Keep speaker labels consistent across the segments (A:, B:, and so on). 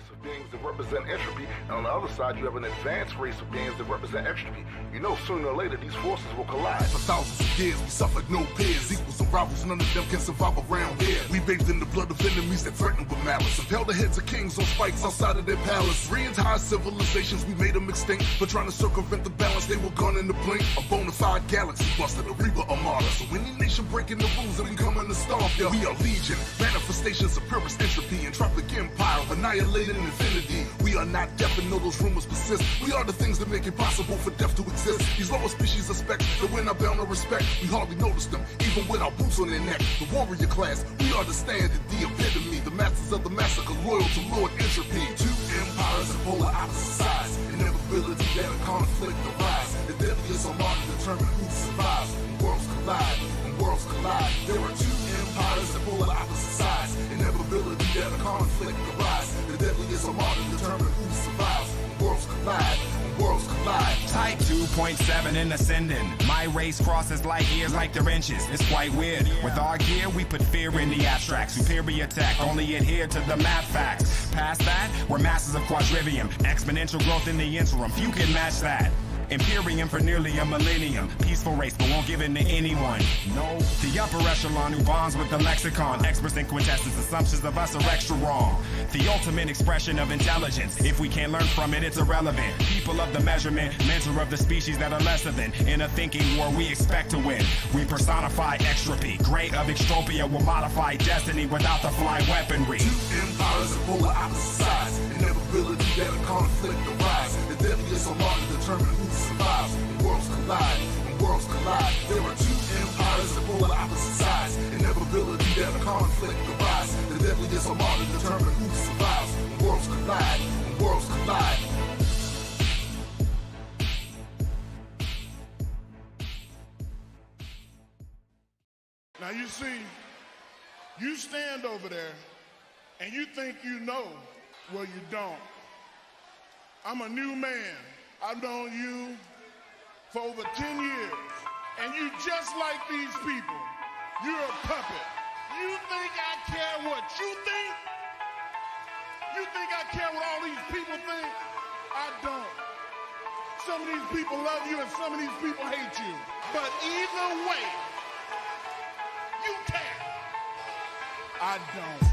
A: Of beings that represent entropy, and on the other side you have an advanced race of beings that represent extropy. You know sooner or later these forces will collide.
B: For thousands of years we suffered no peers, equals and rivals, none of them can survive around here. We bathed in the blood of enemies that threaten with malice, impaled the heads of kings on spikes outside of their palace. Re-entire civilizations, we made them extinct, but trying to circumvent the balance, they were gone in the blink. A bona fide galaxy busted, a Reaper Armada. So any nation breaking the rules and we coming to stomp ya. We are legion, manifestations of purest entropy, entropic empire, annihilating infinity. We are not deaf and know those rumors persist. We are the things that make it possible for death to exist. These lower species of specks that we're not bound to respect. We hardly notice them, even with our boots on their neck. The warrior class, we are the standard, the epitome, the masters of the massacre, loyal to Lord Entropy. Two empires of polar opposite sides, inevitability that a conflict arise. The deadliest armada determine who survives. When worlds collide, when worlds collide, there are two empires of polar opposite sides, inevitability that a conflict arise. The deadliest armada determine who survives. When worlds collide, when worlds collide.
C: Type 2.7 and ascending. My race crosses light years like they're inches. It's quite weird. With our gear, we put fear in the abstract. Superior tech, only adhere to the math facts. Past that, we're masters of quadrivium. Exponential growth in the interim. Few can match that. Imperium for nearly a millennium. Peaceful race, but won't give in to anyone. No. The upper echelon who bonds with the lexicon. Experts in quintessence, assumptions of us are extra wrong. The ultimate expression of intelligence. If we can't learn from it, it's irrelevant. People of the measurement, mentor of the species that are lesser than. In a thinking war, we expect to win. We personify extropy. Great of extropia will modify destiny without the fly weaponry.
B: Two empires of polar opposite sides, inevitability that a conflict arise. The deadliest armada determine who survives. When worlds collide, when worlds collide, there are two empires of polar opposite sides, inevitability that a conflict arise. The deadliest armada determine who survives. When worlds collide, when worlds collide.
D: Now you see, you stand over there and you think you know, well you don't. I'm a new man. I've known you for over 10 years, and you just like these people. You're a puppet. You think I care what you think? You think I care what all these people think? I don't. Some of these people love you and some of these people hate you. But either way, you care. I don't.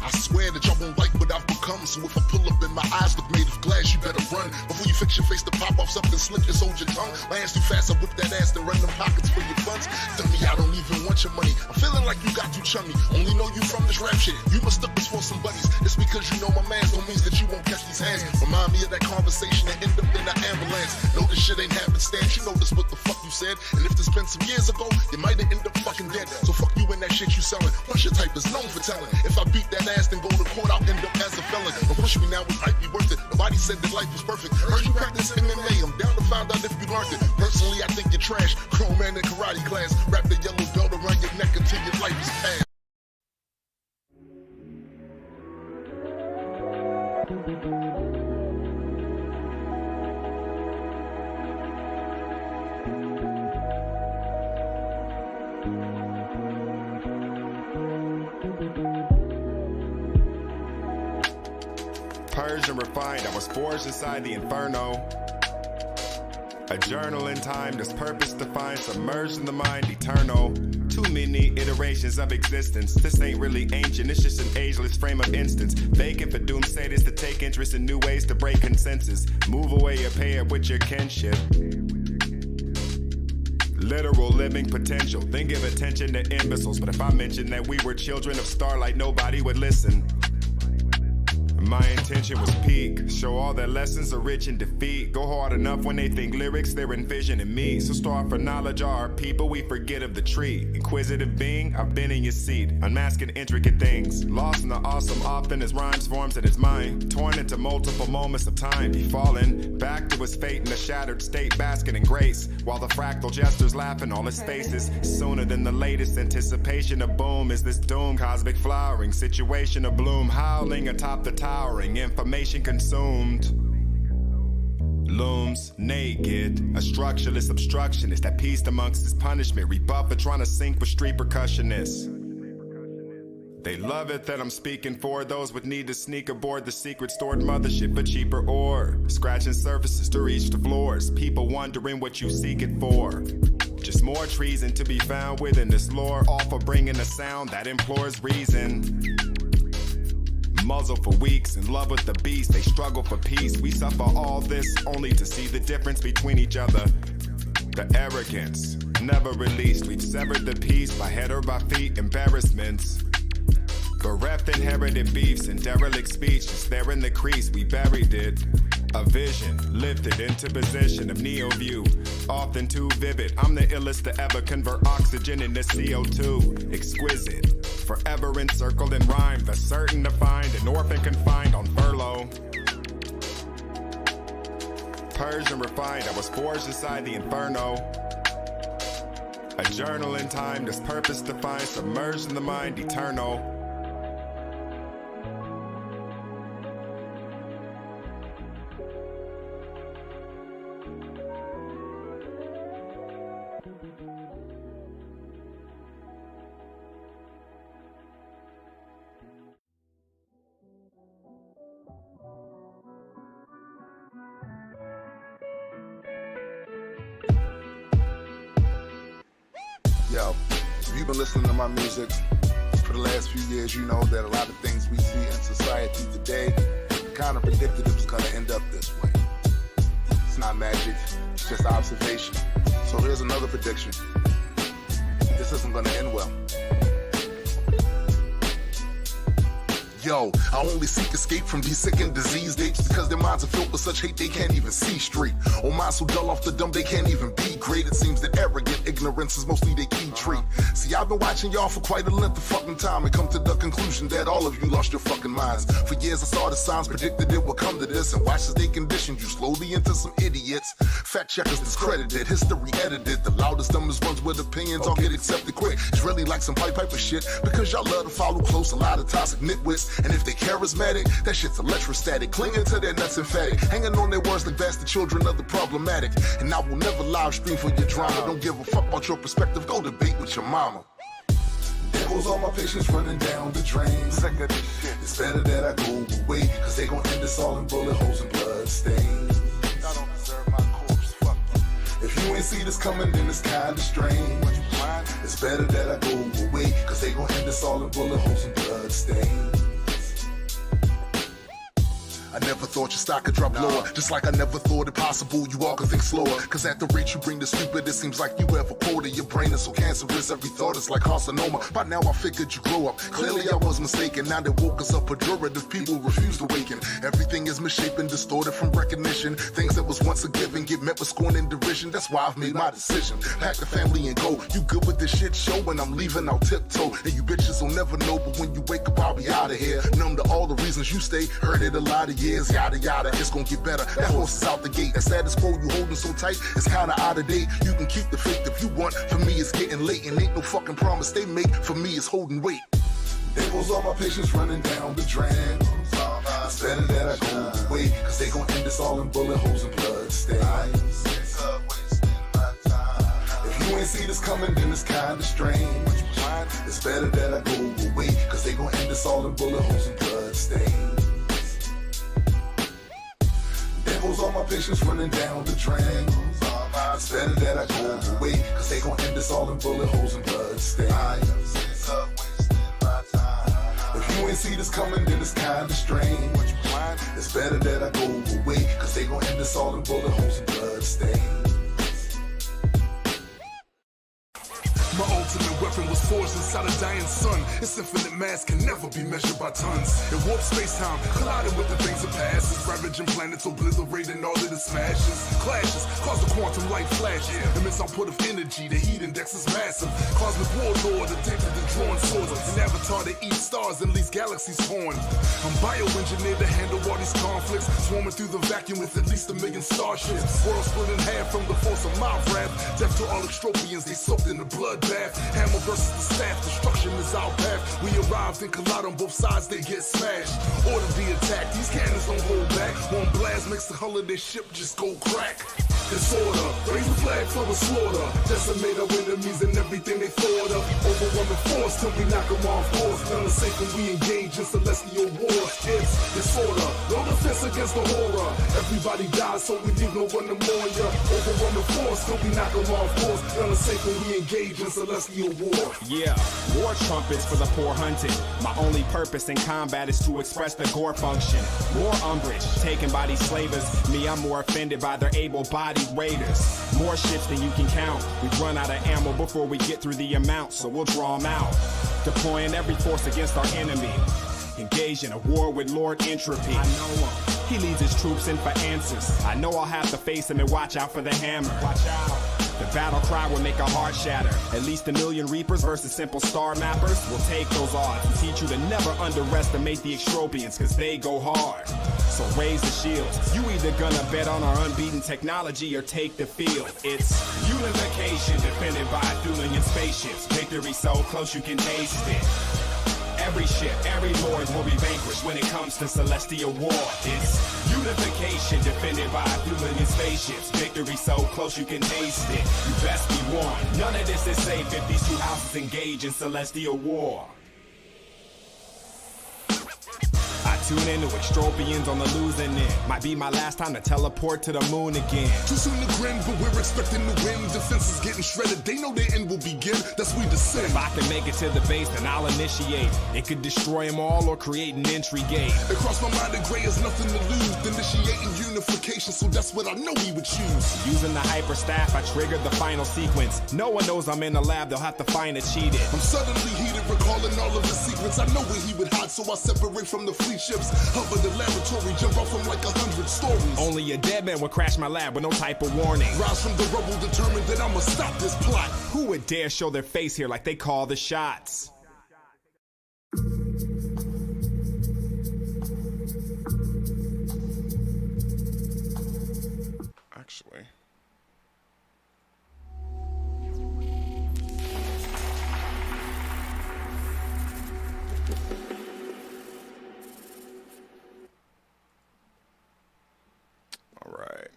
B: I swear that y'all won't like what I've become. So if I pull up and my eyes look made of glass, you better run. Before you fix your face to pop off something slick, just hold your tongue. My ass too fast, I whip that ass, then run them pockets for your funds. Dummy, I don't even want your money. I'm feeling like you got too chummy. Only know you from this rap shit. You must up this for some buddies. It's because you know my mans don't mean that you won't catch these hands. Remind me of that conversation that end up in the ambulance. Know this shit ain't happenstance. You know this what the fuck you said. And if this been some years ago, you might have ended up fucking dead. So fuck you and that shit you selling. Plus your type is known for telling. If I beat that ass, then go to court, I'll end up as a felon. But push me now, it might be worth it. Nobody said that life was perfect. Heard you practice MMA, I'm down to find out if you learned it. Personally, I think you're trash. Grown man in karate class. Wrap the yellow belt around your neck until your life is past.
C: Purged and refined, I was forged inside the inferno. A journal in time, this purpose defined, submerged in the mind, eternal. Too many iterations of existence. This ain't really ancient, it's just an ageless frame of instance. Vacant for doomsday is to take interest in new ways to break consensus. Move away or pair with your kinship. Literal living potential, then give attention to imbeciles. But if I mentioned that we were children of starlight, nobody would listen. My intention was peak, show all their lessons are rich in defeat. Go hard enough when they think lyrics, they're envisioning me. So starve for knowledge are our people, we forget of the tree. Inquisitive being, I've been in your seat, unmasking intricate things. Lost in the awesome often as rhymes forms in his mind. Torn into multiple moments of time, he fallen back to his fate in a shattered state, basking in grace. While the fractal jesters laugh in all his faces. Sooner than the latest anticipation of boom is this doom. Cosmic flowering, situation of bloom, howling atop the towering, information consumed. Looms naked, a structureless obstructionist that pieced amongst his punishment, rebuff for trying to sink with street percussionists. They love it that I'm speaking for those with need to sneak aboard the secret stored mothership for cheaper ore. Scratching surfaces to reach the floors. People wondering what you seek it for. Just more treason to be found within this lore. All for bringing a sound that implores reason. Muzzle for weeks, in love with the beast. They struggle for peace. We suffer all this only to see the difference between each other. The arrogance, never released. We've severed the peace by head or by feet. Embarrassments. Bereft inherited beefs and derelict speech, just there in the crease, we buried it. A vision, lifted into position of neo view, often too vivid. I'm the illest to ever convert oxygen into CO2. Exquisite, forever encircled in rhyme, the certain to find an orphan confined on furlough. Persian refined, I was forged inside the inferno. A journal in time, this purpose defined, submerged in the mind, eternal.
A: Yo, if you've been listening to my music for the last few years, you know that a lot of things we see in society today kind of predicted it was going to end up this way. It's not magic, it's just observation. So here's another prediction. This isn't going to end well. Yo, I only seek escape from these sick and diseased apes because their minds are filled with such hate they can't even see straight. Oh, minds so dull off the dumb they can't even be great. It seems that arrogant ignorance is mostly their key trait. See, I've been watching y'all for quite a length of fucking time and come to the conclusion that all of you lost your fucking minds. For years I saw the signs, predicted it would come to this, and watched as they conditioned you slowly into some idiots. Fact checkers discredited, history edited. The loudest, dumbest ones with opinions all get accepted quick. It's really like some pipe shit because y'all love to follow close a lot of toxic nitwits. And if they charismatic, that shit's electrostatic, clinging to their nuts emphatic, hanging on their words like bastard children of the problematic. And I will never live stream for your drama. Don't give a fuck about your perspective, go debate with your mama. There goes all my patience running down the drain. Sick of this shit. It's better that I go away, cause they gon' end us all in bullet holes and blood stains. I don't deserve my corpse, fuck you. If you ain't see this coming, then it's kinda strange. It's better that I go away, cause they gon' end us all in bullet holes and blood stains. I never thought your stock could drop lower, just like I never thought it possible you all could think slower. Cause at the rate you bring the stupid, it seems like you ever quoted. Your brain is so cancerous, every thought is like carcinoma. By now I figured you grow up, clearly I was mistaken. Now that woke us up pejorative, people refuse to awaken. Everything is misshapen, distorted from recognition. Things that was once a given get met with scorn and derision. That's why I've made my decision, pack the family and go. You good with this shit show, and I'm leaving out tiptoe. And you bitches will never know, but when you wake up I'll be out of here. Numb to all the reasons you stay, heard it a lot of years, yada yada, it's gonna get better. That horse is out the gate. That status quo you holding so tight, it's kinda out of date. You can keep the faith if you want. For me it's getting late, and ain't no fucking promise they make. For me it's holding weight. There goes all my patience running down the drain. It's better that I go away, cause they gon' end us all in bullet holes and blood stains. If you ain't see this coming, then it's kinda strange. It's better that I go away, cause they gon' end us all in bullet holes and blood stains. There goes all my patience running down the drain. It's better that I go away, cause they gon' end us all in bullet holes and blood stains. If you ain't see this coming, then it's kinda strange. It's better that I go away, cause they gon' end us all in bullet holes and blood stains.
B: My ultimate weapon was forged inside a dying sun. Its infinite mass can never be measured by tons. It warps space-time, colliding with the things of past. It's ravaging planets, obliterating all of the smashes. Clashes cause the quantum light flash. Immense output of energy, the heat index is massive. Cosmic warlord, addicted to drawing swords. An avatar that eats stars and leaves galaxies torn. I'm bioengineered to handle all these conflicts. Swarming through the vacuum with at least 1 million starships. World split in half from the force of my wrath. Death to all extropians, they soaked in the blood bath. Hammer versus the staff, destruction is our path. We arrived and collide on both sides, they get smashed. Order the attack, these cannons don't hold back. One blast makes the hull of their ship just go crack. Disorder, raise the flag for the slaughter. Decimate our enemies and everything they thought of. Overwhelming force till we knock them off course. None are safe when we engage in celestial war. It's disorder, no defense against the horror. Everybody dies, so we leave no one to mourn ya. Overrun the force, till we knock them off course. None is safe when we engage in celestial war.
C: Yeah, war trumpets for the poor hunted. My only purpose in combat is to express the gore function. More umbrage taken by these slavers. Me, I'm more offended by their able-bodied raiders. More ships than you can count. We run out of ammo before we get through the amount, so we'll draw them out. Deploying every force against our enemy. Engaged in a war with Lord Entropy. I know him. He leads his troops in for answers. I know I'll have to face him and watch out for the hammer. Watch out. The battle cry will make a heart shatter. At least 1,000,000 Reapers versus simple star mappers. We'll take those odds and teach you to never underestimate the Extropians, cause they go hard. So raise the shields. You either gonna bet on our unbeaten technology or take the field. It's unification defended by 1,000,000 spaceships. Victory so close you can taste it. Every ship, every lord will be vanquished when it comes to celestial war. It's unification defended by 1,000,000 spaceships. Victory so close you can taste it. You best be warned. None of this is safe if these two houses engage in celestial war. I tune into Extropians on the losing end. Might be my last time to teleport to the moon again.
B: Too soon to grin, but we're expecting to win. Defenses getting shredded, they know their end will begin. That's we descend.
C: If I can make it to the base, then I'll initiate. It could destroy them all or create an entry gate.
B: Across my mind, and gray is nothing to lose. Initiating unification, so that's what I know we would choose.
C: Using the hyper staff, I triggered the final sequence. No one knows I'm in the lab, they'll have to find a cheated.
B: I'm suddenly heated, recalling all of the secrets. I know where he would hide, so I separate from the fleet ships. Hover the laboratory, jump off from like 100 stories.
C: Only a dead man would crash my lab with no type of warning.
B: Rise from the rubble, determined that I'ma stop this plot.
C: Who would dare show their face here like they call the shots? Actually, all right.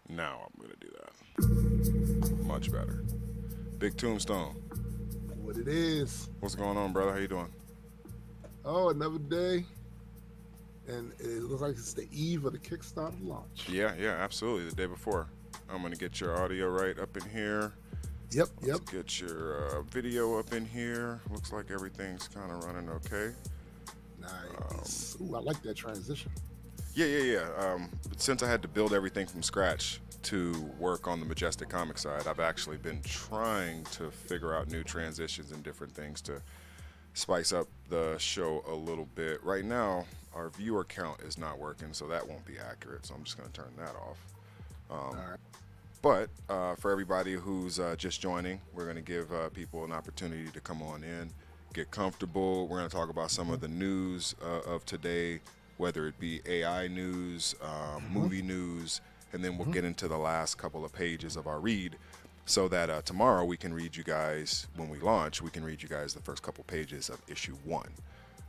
C: Now I'm gonna do that. Much better. Big Tombstone.
D: What it is.
C: What's going on, brother? How you doing?
D: Oh, another day. And it looks like it's the eve of the Kickstarter launch.
C: Yeah, absolutely. The day before. I'm gonna get your audio right up in here.
D: Yep.
C: Let's get your video up in here. Looks like everything's kind of running okay.
D: Nice. Ooh, I like that transition.
C: Yeah. Since I had to build everything from scratch to work on the Majestic Comics side, I've actually been trying to figure out new transitions and different things to spice up the show a little bit. Right now, our viewer count is not working, so that won't be accurate, so I'm just going to turn that off.
D: All right.
C: But for everybody who's just joining, we're going to give people an opportunity to come on in, get comfortable. We're going to talk about some of the news of today, whether it be AI news, movie news, and then we'll get into the last couple of pages of our read so that tomorrow we can read you guys, when we launch, we can read you guys the first couple pages of issue 1.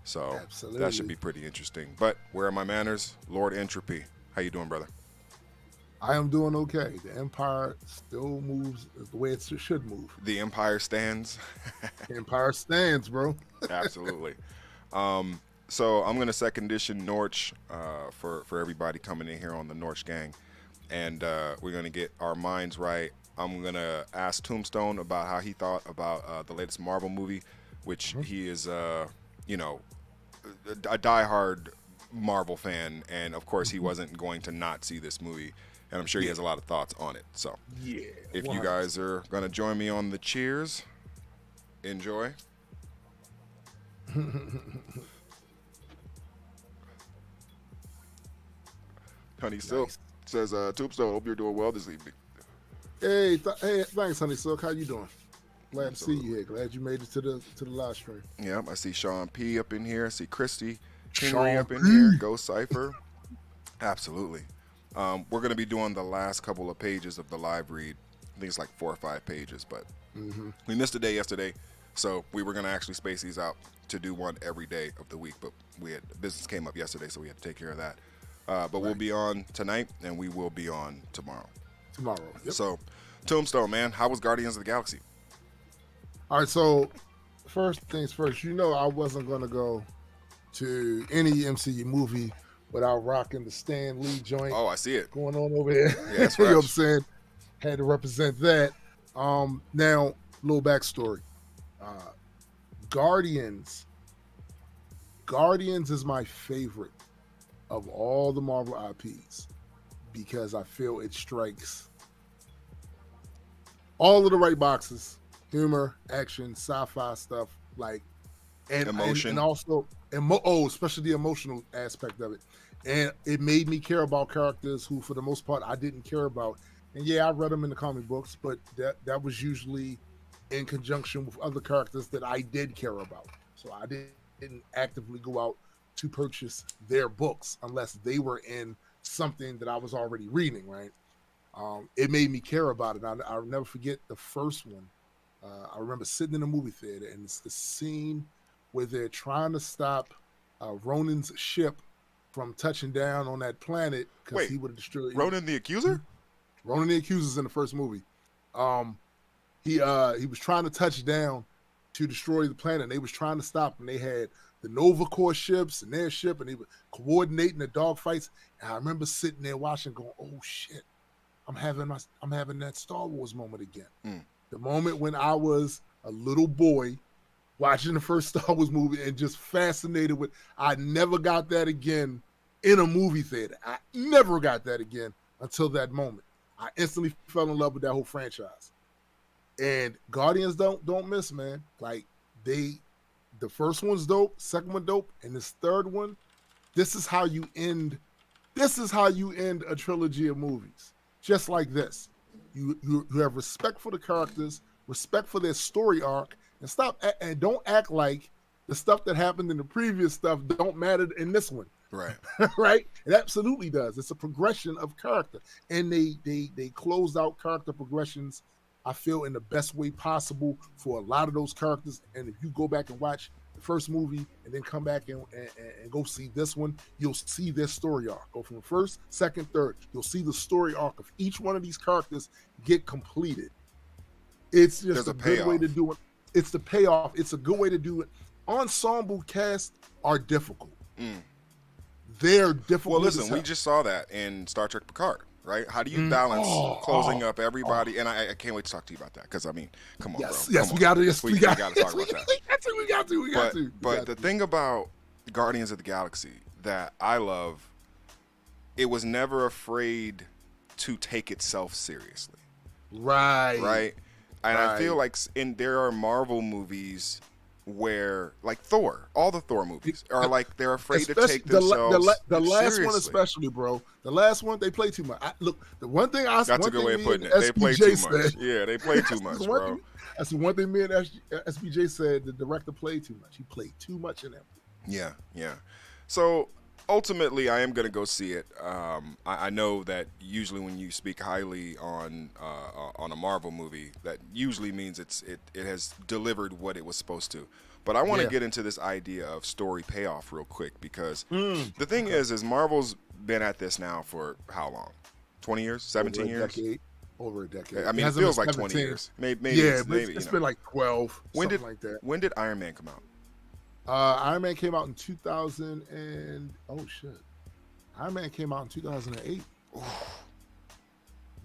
C: So
D: Absolutely.
C: That should be pretty interesting. But where are my manners? Lord Entropy. How you doing, brother?
D: I am doing okay. The Empire still moves the way it should move.
C: The Empire stands.
D: Empire stands, bro.
C: Absolutely. So I'm going to second edition Norch for everybody coming in here on the Norch gang. And we're going to get our minds right. I'm going to ask Tombstone about how he thought about the latest Marvel movie, which he is, a diehard Marvel fan. And, of course, he wasn't going to not see this movie. And I'm sure he has a lot of thoughts on it. So if you guys are going to join me on the cheers, enjoy. Honey Silk says, Tombstone, hope you're doing well this evening.
D: Hey, thanks, Honey Silk. How you doing? Glad to see you here. Glad you made it to the live stream.
C: Yep, I see Sean P up in here. I see Christy
D: Sean
C: Henry up in
D: P.
C: here. Ghost Cypher. Absolutely. We're going to be doing the last couple of pages of the live read. I think it's like 4 or 5 pages, but we missed a day yesterday, so we were going to actually space these out to do one every day of the week, but business came up yesterday, so we had to take care of that. But we'll be on tonight, and we will be on tomorrow.
D: Yep.
C: So, Tombstone, man, how was Guardians of the Galaxy?
D: All right, so
E: first things first. I wasn't gonna go to any MCU movie without rocking the Stan Lee joint.
F: Oh, I see it
E: going on over here.
F: Yeah, it's
E: you know what I'm
F: fresh.
E: saying? Had to represent that. Now, little backstory. Guardians is my favorite of all the Marvel IPs because I feel it strikes all of the right boxes: humor, action, sci-fi stuff, and
F: emotion,
E: and also especially the emotional aspect of it. And it made me care about characters who, for the most part, I didn't care about. And yeah, I read them in the comic books, but that was usually in conjunction with other characters that I did care about. So I didn't actively go out to purchase their books unless they were in something that I was already reading, right? It made me care about it. I'll never forget the first one. I remember sitting in a movie theater, and it's the scene where they're trying to stop Ronan's ship from touching down on that planet because he would have destroyed
F: Ronan the Accuser.
E: Ronan the Accuser's in the first movie. He was trying to touch down to destroy the planet. And they was trying to stop him. They had the Nova Corps ships and their ship, and they were coordinating the dogfights. And I remember sitting there watching, going, "Oh shit, I'm having that Star Wars moment again." The moment when I was a little boy watching the first Star Wars movie and just fascinated with. I never got that again in a movie theater. I never got that again until that moment. I instantly fell in love with that whole franchise. And Guardians don't miss, man. The first one's dope, second one dope, and this third one, this is how you end a trilogy of movies. Just like this. You have respect for the characters, respect for their story arc, and don't act like the stuff that happened in the previous stuff don't matter in this one.
F: Right.
E: Right? It absolutely does. It's a progression of character. And they closed out character progressions, I feel, in the best way possible for a lot of those characters. And if you go back and watch the first movie and then come back and go see this one, you'll see their story arc. Go from first, second, third. You'll see the story arc of each one of these characters get completed. It's just a good way to do it. It's the payoff. It's a good way to do it. Ensemble casts are difficult. They're difficult.
F: Well, listen, we just saw that in Star Trek Picard, right? How do you balance closing up everybody? And I can't wait to talk to you about that because, I mean, come on, bro.
E: Yes, we got to.
F: We got to talk about that.
E: We got to.
F: But the thing about Guardians of the Galaxy that I love, it was never afraid to take itself seriously. Right? And I feel like there are Marvel movies where, like Thor, all the Thor movies are like they're afraid to take themselves
E: the last
F: seriously.
E: one especially, bro. The last one, they play too much. Look, the one thing
F: That's a good way of putting it. They play too much. Yeah, they play too much, bro.
E: That's the one thing me and SBJ said. The director played too much. He played too much in that movie.
F: Yeah. So ultimately, I am going to go see it. I know that usually when you speak highly on a Marvel movie, that usually means it has delivered what it was supposed to. But I want to get into this idea of story payoff real quick because the thing is Marvel's been at this now for how long? 20 years? 17 years?
E: Over a decade.
F: I mean, it feels like 20 years. Maybe it's
E: been like 12, something like that.
F: When did Iron Man come out?
E: Iron Man came out in 2000 and Iron Man came out in 2008.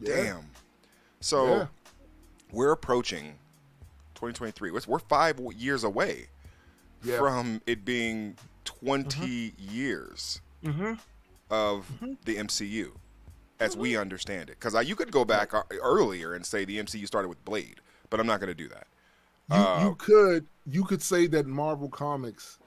F: Damn. So we're approaching 2023. We're 5 years away from it being 20 years of the MCU as we understand it. Because you could go back earlier and say the MCU started with Blade, but I'm not going to do that.
E: You could say that Marvel Comics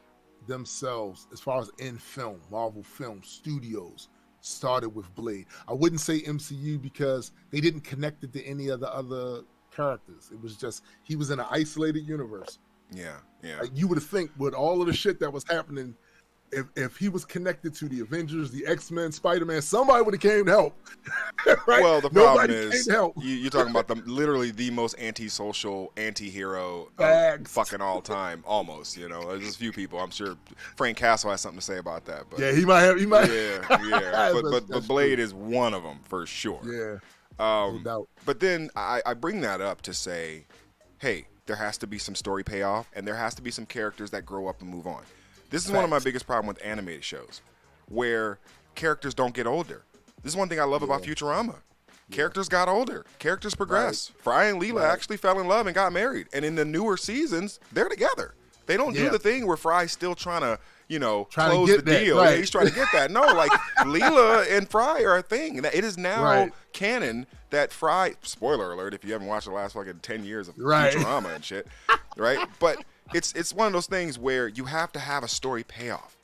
E: themselves, as far as in film, Marvel Film Studios started with Blade. I wouldn't say MCU because they didn't connect it to any of the other characters. It was just he was in an isolated universe.
F: Yeah.
E: Like you would think with all of the shit that was happening, if he was connected to the Avengers, the X-Men, Spider-Man, somebody would have came to help. Right?
F: Well, the problem is you're talking about literally the most antisocial anti-hero fucking all time, almost. You know, there's a few people. I'm sure Frank Castle has something to say about that. But
E: yeah, he might.
F: Yeah. but Blade is one of them for sure.
E: Yeah.
F: No doubt. But then I bring that up to say, hey, there has to be some story payoff, and there has to be some characters that grow up and move on. This is one of my biggest problems with animated shows, where characters don't get older. This is one thing I love about Futurama. Characters got older. Characters progress. Fry and Leela actually fell in love and got married. And in the newer seasons, they're together. They don't do the thing where Fry's still trying to, close the deal.
E: Right.
F: Yeah, he's trying to get that. No, like Leela and Fry are a thing. It is now canon that Fry, spoiler alert if you haven't watched the last fucking 10 years of Futurama and shit, right? But it's one of those things where you have to have a story payoff.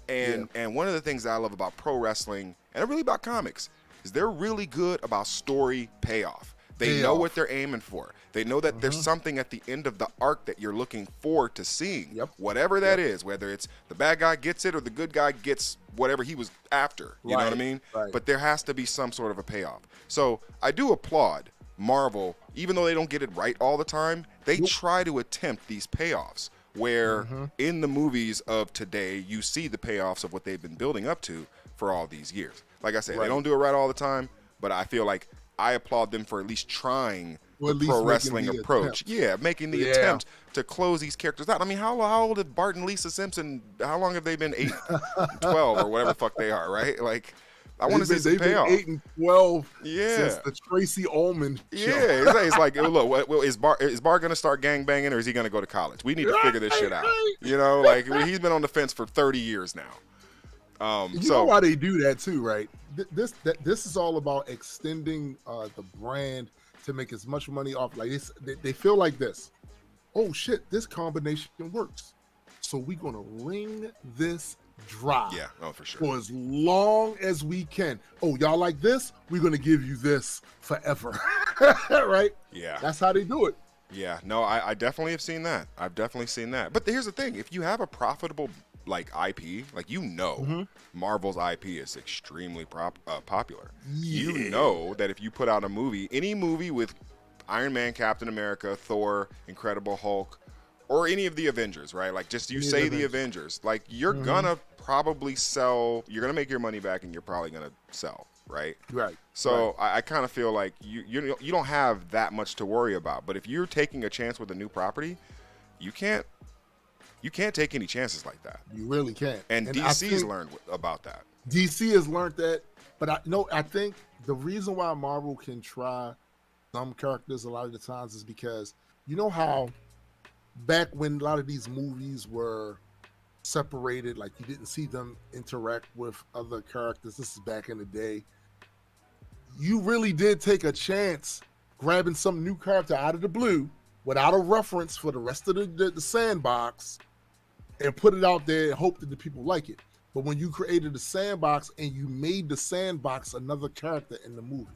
F: And one of the things that I love about pro wrestling and really about comics is they're really good about story payoff. They know what they're aiming for. They know that there's something at the end of the arc that you're looking forward to seeing. Whatever that is, whether it's the bad guy gets it or the good guy gets whatever he was after. You know what I mean? But there has to be some sort of a payoff. So I do applaud Marvel, even though they don't get it right all the time, they try to attempt these payoffs where in the movies of today, you see the payoffs of what they've been building up to for all these years. Like I said, they don't do it right all the time, but I feel like I applaud them for at least trying the pro wrestling approach. Yeah, making the attempt to close these characters out. I mean, how old is Bart and Lisa Simpson? How long have they been? 8, 12, or whatever the fuck they are, right? Like, I want to see some payoff.
E: They've been 8 and 12 since the Tracy Ullman show.
F: Yeah, it's like, look, is Bart going to start gangbanging or is he going to go to college? We need to figure this shit out. Like, he's been on the fence for 30 years now.
E: You know why they do that too, right? This is all about extending the brand to make as much money off. Like they feel like this. Oh shit, this combination works, so we're gonna ring this dry.
F: Yeah, for sure.
E: For as long as we can. Oh, y'all like this? We're gonna give you this forever, right?
F: Yeah,
E: that's how they do it.
F: Yeah, no, I definitely have seen that. I've definitely seen that. But here's the thing: if you have a profitable IP, like Marvel's IP is extremely popular. You know that if you put out a movie, any movie with Iron Man, Captain America, Thor, Incredible Hulk, or any of the Avengers, right? Like just say the Avengers, like you're gonna probably sell. You're gonna make your money back, and you're probably gonna sell, right?
E: Right.
F: So I kind of feel like you don't have that much to worry about. But if you're taking a chance with a new property, you can't take any chances like that.
E: You really can't.
F: And DC's learned about that.
E: DC has learned that. But I think the reason why Marvel can try some characters a lot of the times is because you know how back when a lot of these movies were separated, like you didn't see them interact with other characters. This is back in the day. You really did take a chance grabbing some new character out of the blue without a reference for the rest of the sandbox and put it out there and hope that the people like it. But when you created a sandbox and you made the sandbox another character in the movie,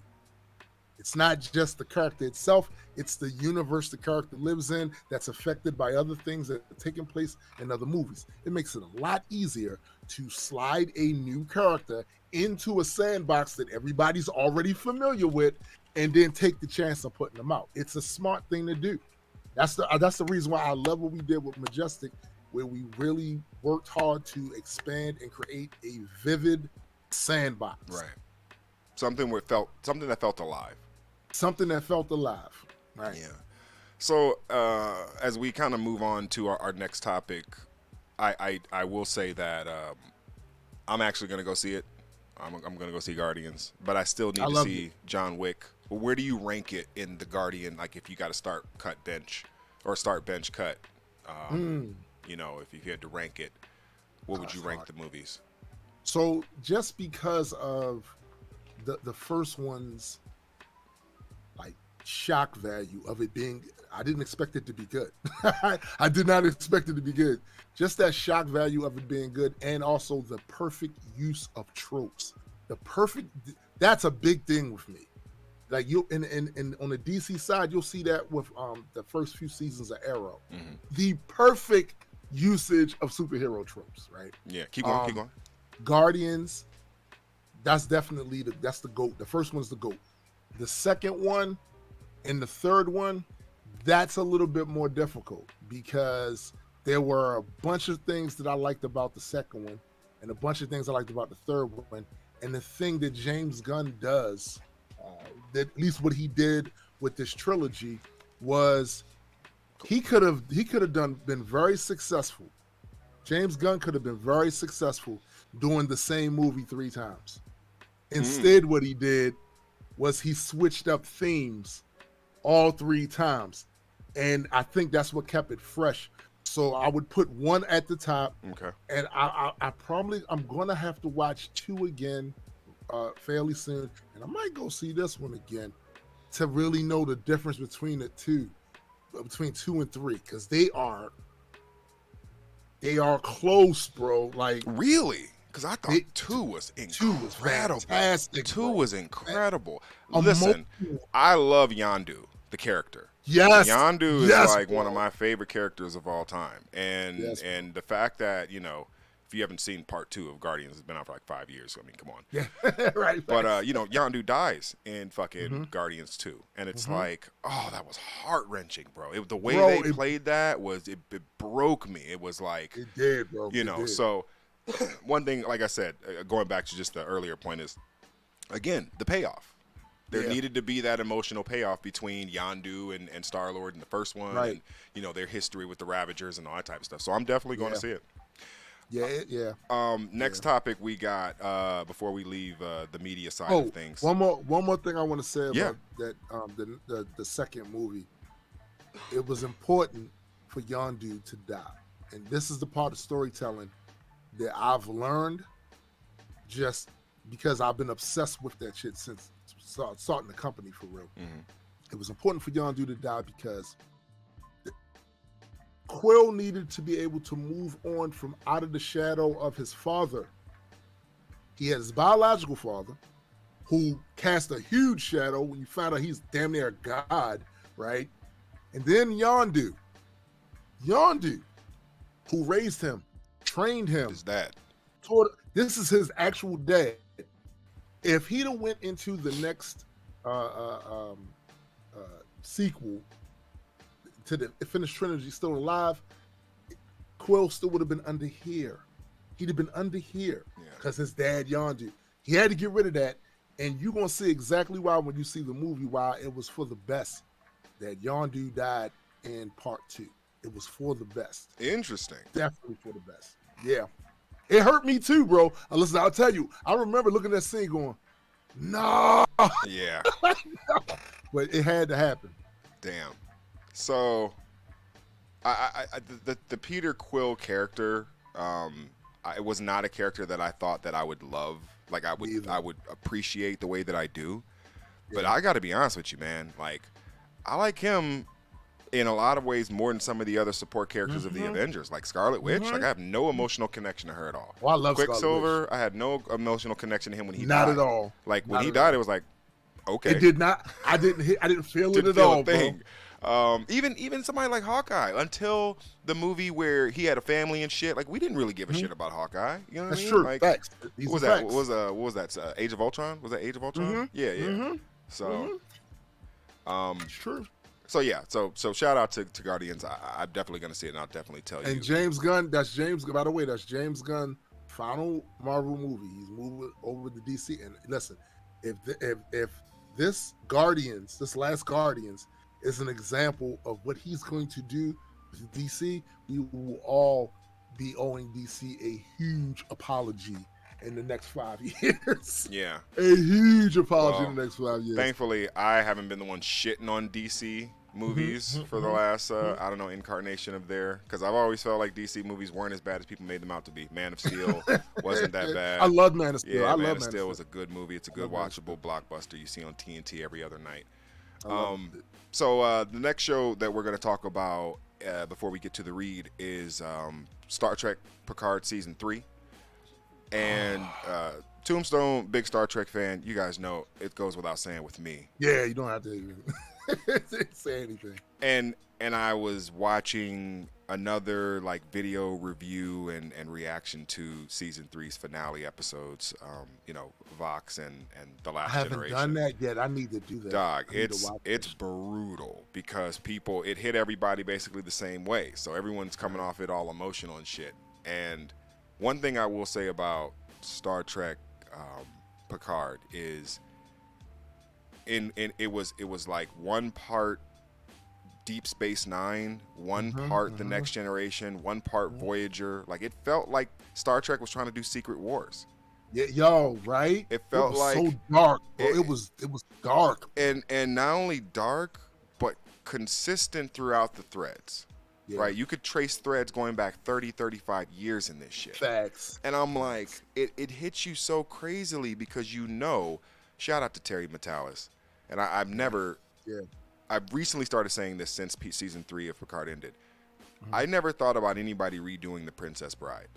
E: it's not just the character itself, it's the universe the character lives in that's affected by other things that are taking place in other movies. It makes it a lot easier to slide a new character into a sandbox that everybody's already familiar with and then take the chance of putting them out. It's a smart thing to do. That's the reason why I love what we did with Majestic, where we really worked hard to expand and create a vivid sandbox.
F: Right. Something that felt alive.
E: Something that felt alive. Right.
F: Yeah. So as we kind of move on to our next topic, I will say that I'm actually going to go see it. I'm going to go see Guardians, but I still need to see John Wick. Where do you rank it in the Guardian? Like if you got to start bench cut, if you had to rank it, what would you rank the movies?
E: So just because of the first one's like shock value of it being, I didn't expect it to be good. I did not expect it to be good. Just that shock value of it being good, and also the perfect use of tropes. That's a big thing with me. Like you in on the DC side, you'll see that with the first few seasons of Arrow. Mm-hmm. The perfect usage of superhero tropes, right?
F: Yeah, keep going.
E: Guardians, that's definitely that's the GOAT. The first one's the GOAT. The second one and the third one, that's a little bit more difficult because there were a bunch of things that I liked about the second one and a bunch of things I liked about the third one. And the thing that James Gunn does, that at least what he did with this trilogy, was he could have been very successful. James Gunn could have been very successful doing the same movie 3 times. Instead, what he did was he switched up themes all 3 times. And I think that's what kept it fresh. So I would put 1 at the top.
F: Okay.
E: And I'm gonna have to watch 2 again fairly soon. And I might go see this one again to really know the difference between the two, between 2 and 3, because they are close, bro. Like,
F: really? Because I thought 2 was incredible.
E: 2 was fantastic.
F: 2 was incredible.
E: Emotional.
F: Listen, I love Yondu, the character.
E: Yes.
F: Yondu is
E: Yes,
F: like
E: bro.
F: one of my favorite characters of all time. And
E: Yes,
F: and the fact that, you know, if you haven't seen part 2 of Guardians, it's been out for like 5 years. So, I mean, come on.
E: Yeah, right.
F: But, you know, Yondu dies in fucking Guardians 2. And it's like, oh, that was heart-wrenching, bro. The way they played that was, it broke me. It was like,
E: It did, bro.
F: you know, so one thing, like I said, going back to just the earlier point is, again, the payoff. There needed to be that emotional payoff between Yondu and Star-Lord in the first one,
E: Right.
F: and, you know, their history with the Ravagers and all that type of stuff. So I'm definitely going to see it.
E: Yeah.
F: Next topic we got before we leave the media side of things.
E: One more thing I want to say about
F: Yeah.
E: the second movie. It was important for Yondu to die, and this is the part of storytelling that I've learned just because I've been obsessed with that shit since starting the company for real. It was important for Yondu to die because Quill needed to be able to move on from out of the shadow of his father. He had his biological father, who cast a huge shadow when you found out he's damn near a god, right? And then Yondu, who raised him, trained him.
F: Is that?
E: This is his actual dad. If he'd have went into the next sequel to the finished trilogy still alive, Quill still would have been under here. He'd have been under here because his dad Yondu. He had to get rid of that, and you're gonna see exactly why when you see the movie why it was for the best that Yondu died in part 2. It was for the best.
F: Interesting.
E: Definitely for the best. Yeah. It hurt me too, bro. Listen, I'll tell you, I remember looking at that scene going, no.
F: Yeah.
E: But it had to happen.
F: Damn. So, the Peter Quill character, it was not a character that I thought that I would love. Like I would appreciate the way that I do. But I got to be honest with you, man. Like, I like him in a lot of ways more than some of the other support characters of the Avengers, like Scarlet Witch. Like, I have no emotional connection to her at all.
E: Well, I love
F: Quicksilver. I had no emotional connection to him when he died.
E: Not at all.
F: Like when he died, it was like, okay.
E: It did not. I didn't feel it at
F: feel
E: all,
F: a thing. Bro. Even somebody like Hawkeye, until the movie where he had a family and shit, like we didn't really give a shit about Hawkeye. You know what I mean?
E: That's true.
F: Like,
E: Facts.
F: What was that? What was that? Age of Ultron? Was that Age of Ultron? Yeah. So,
E: It's true.
F: So yeah, so shout out to Guardians. I'm definitely gonna see it, and I'll definitely tell you.
E: And James Gunn, by the way, that's James Gunn final Marvel movie. He's moving over to DC. And listen, if this Guardians, this last Guardians, is an example of what he's going to do with DC, we will all be owing DC a huge apology in the next 5 years.
F: Yeah.
E: A huge apology in the next 5 years.
F: Thankfully, I haven't been the one shitting on DC movies for the last, I don't know, incarnation of their, because I've always felt like DC movies weren't as bad as people made them out to be. Man of Steel wasn't that bad.
E: I love Man of Steel.
F: Yeah,
E: I
F: Man
E: love
F: of Steel was a good movie. It's a good watchable blockbuster you see on TNT every other night. So the next show that we're going to talk about before we get to the read is Star Trek Picard Season 3. And Tombstone, big Star Trek fan, you guys know it goes without saying with me.
E: Yeah, you don't have to even say anything.
F: And I was watching another like video review and reaction to Season 3's finale episodes, Vox and The Last Generation.
E: I haven't done that yet. I need to do that.
F: Dog, it's brutal because it hit everybody basically the same way. So everyone's coming off it all emotional and shit. And one thing I will say about Star Trek Picard is it was like one part Deep Space Nine, one part The Next Generation, one part Voyager. Like, it felt like Star Trek was trying to do Secret Wars.
E: Yeah, yo, right?
F: It felt
E: was
F: like
E: so dark, bro. It was dark.
F: And not only dark, but consistent throughout the threads.
E: Yeah.
F: Right? You could trace threads going back 30, 35 years in this shit.
E: Facts.
F: And I'm like, it hits you so crazily because shout out to Terry Metalis. And I've never, I've recently started saying this since season 3 of Picard ended. I never thought about anybody redoing The Princess Bride.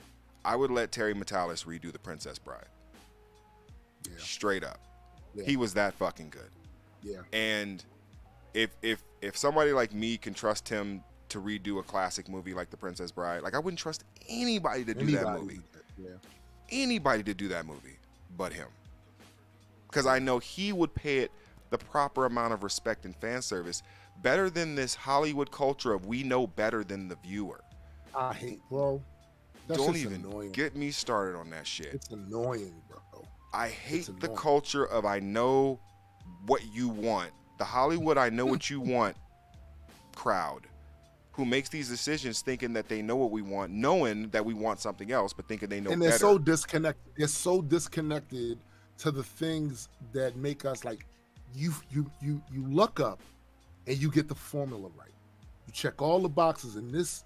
F: I would let Terry Metalis redo The Princess Bride. Yeah. Straight up. Yeah. He was that fucking good.
E: Yeah.
F: And if somebody like me can trust him to redo a classic movie like The Princess Bride, like, I wouldn't trust anybody to do that movie.
E: Yeah.
F: Anybody to do that movie but him. Because I know he would pay it the proper amount of respect and fan service better than this Hollywood culture of we know better than the viewer.
E: I hate, bro. That's
F: Don't
E: just
F: even
E: annoying.
F: Get me started on that shit.
E: It's annoying, bro.
F: I hate the culture of I know what you want. The Hollywood I know what you want crowd who makes these decisions thinking that they know what we want, knowing that we want something else, but thinking they know
E: and
F: better.
E: And they're so disconnected. It's so disconnected to the things that make us like, you look up and you get the formula right. You check all the boxes, and this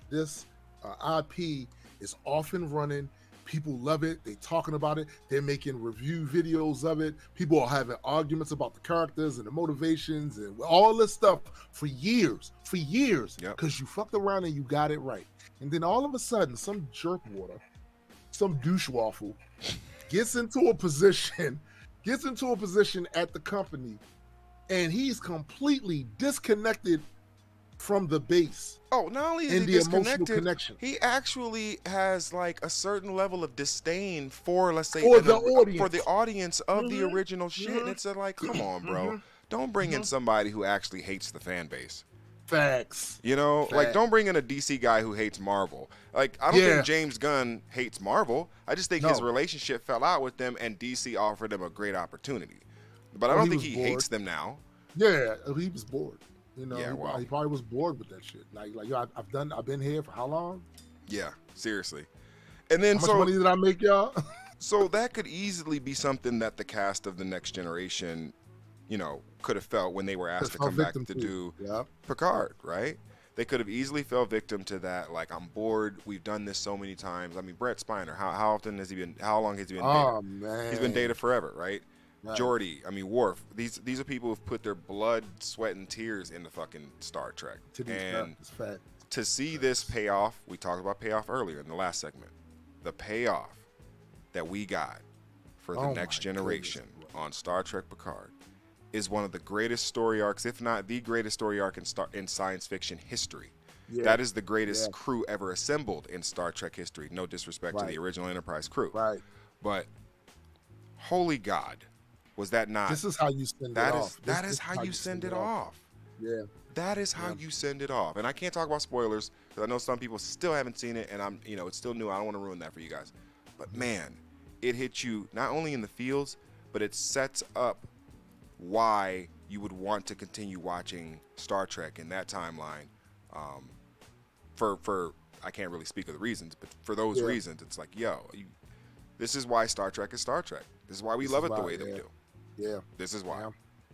E: IP is off and running. People love it. They talking about it. They're making review videos of it. People are having arguments about the characters and the motivations and all this stuff for years. Because you fucked around and you got it right. And then all of a sudden, some jerkwater, some douchewaffle, gets into a position at the company, and he's completely disconnected from the base.
F: Oh, not only is he disconnected, he actually has like a certain level of disdain for, let's say, for the audience of the original shit. And it's like, come on, bro. Don't bring in somebody who actually hates the fan base.
E: Facts.
F: You know, like, don't bring in a DC guy who hates Marvel. Like, I don't think James Gunn hates Marvel. I just think his relationship fell out with them, and DC offered him a great opportunity. But I don't think he hates them now.
E: Yeah, he was bored. You know, he probably was bored with that shit. Like yo, I've been here for how long?
F: Yeah, seriously. And then
E: how much money did I make, y'all?
F: So that could easily be something that the cast of The Next Generation, you know, could have felt when they were asked to come back to do Picard, right? They could have easily fell victim to that. Like, I'm bored. We've done this so many times. I mean, Brett Spiner, how often has he been? How long has he been?
E: Oh man,
F: he's been Data forever, right? Geordi, I mean Worf. These are people who've put their blood, sweat, and tears into fucking Star Trek. And to see this payoff, we talked about payoff earlier in the last segment. The payoff that we got for The Next Generation on Star Trek Picard is one of the greatest story arcs, if not the greatest story arc in science fiction history. Yeah. That is the greatest crew ever assembled in Star Trek history. No disrespect to the original Enterprise crew.
E: Right.
F: But holy God. Was that not?
E: This is how you send it off.
F: That is how you send it off.
E: Yeah.
F: That is how you send it off. And I can't talk about spoilers because I know some people still haven't seen it, and it's still new. I don't want to ruin that for you guys. But man, it hits you not only in the feels, but it sets up why you would want to continue watching Star Trek in that timeline. For I can't really speak of the reasons, but for those reasons, it's like, this is why Star Trek is Star Trek. This is why we love it the way that we do.
E: Yeah.
F: This is why.
E: Yeah.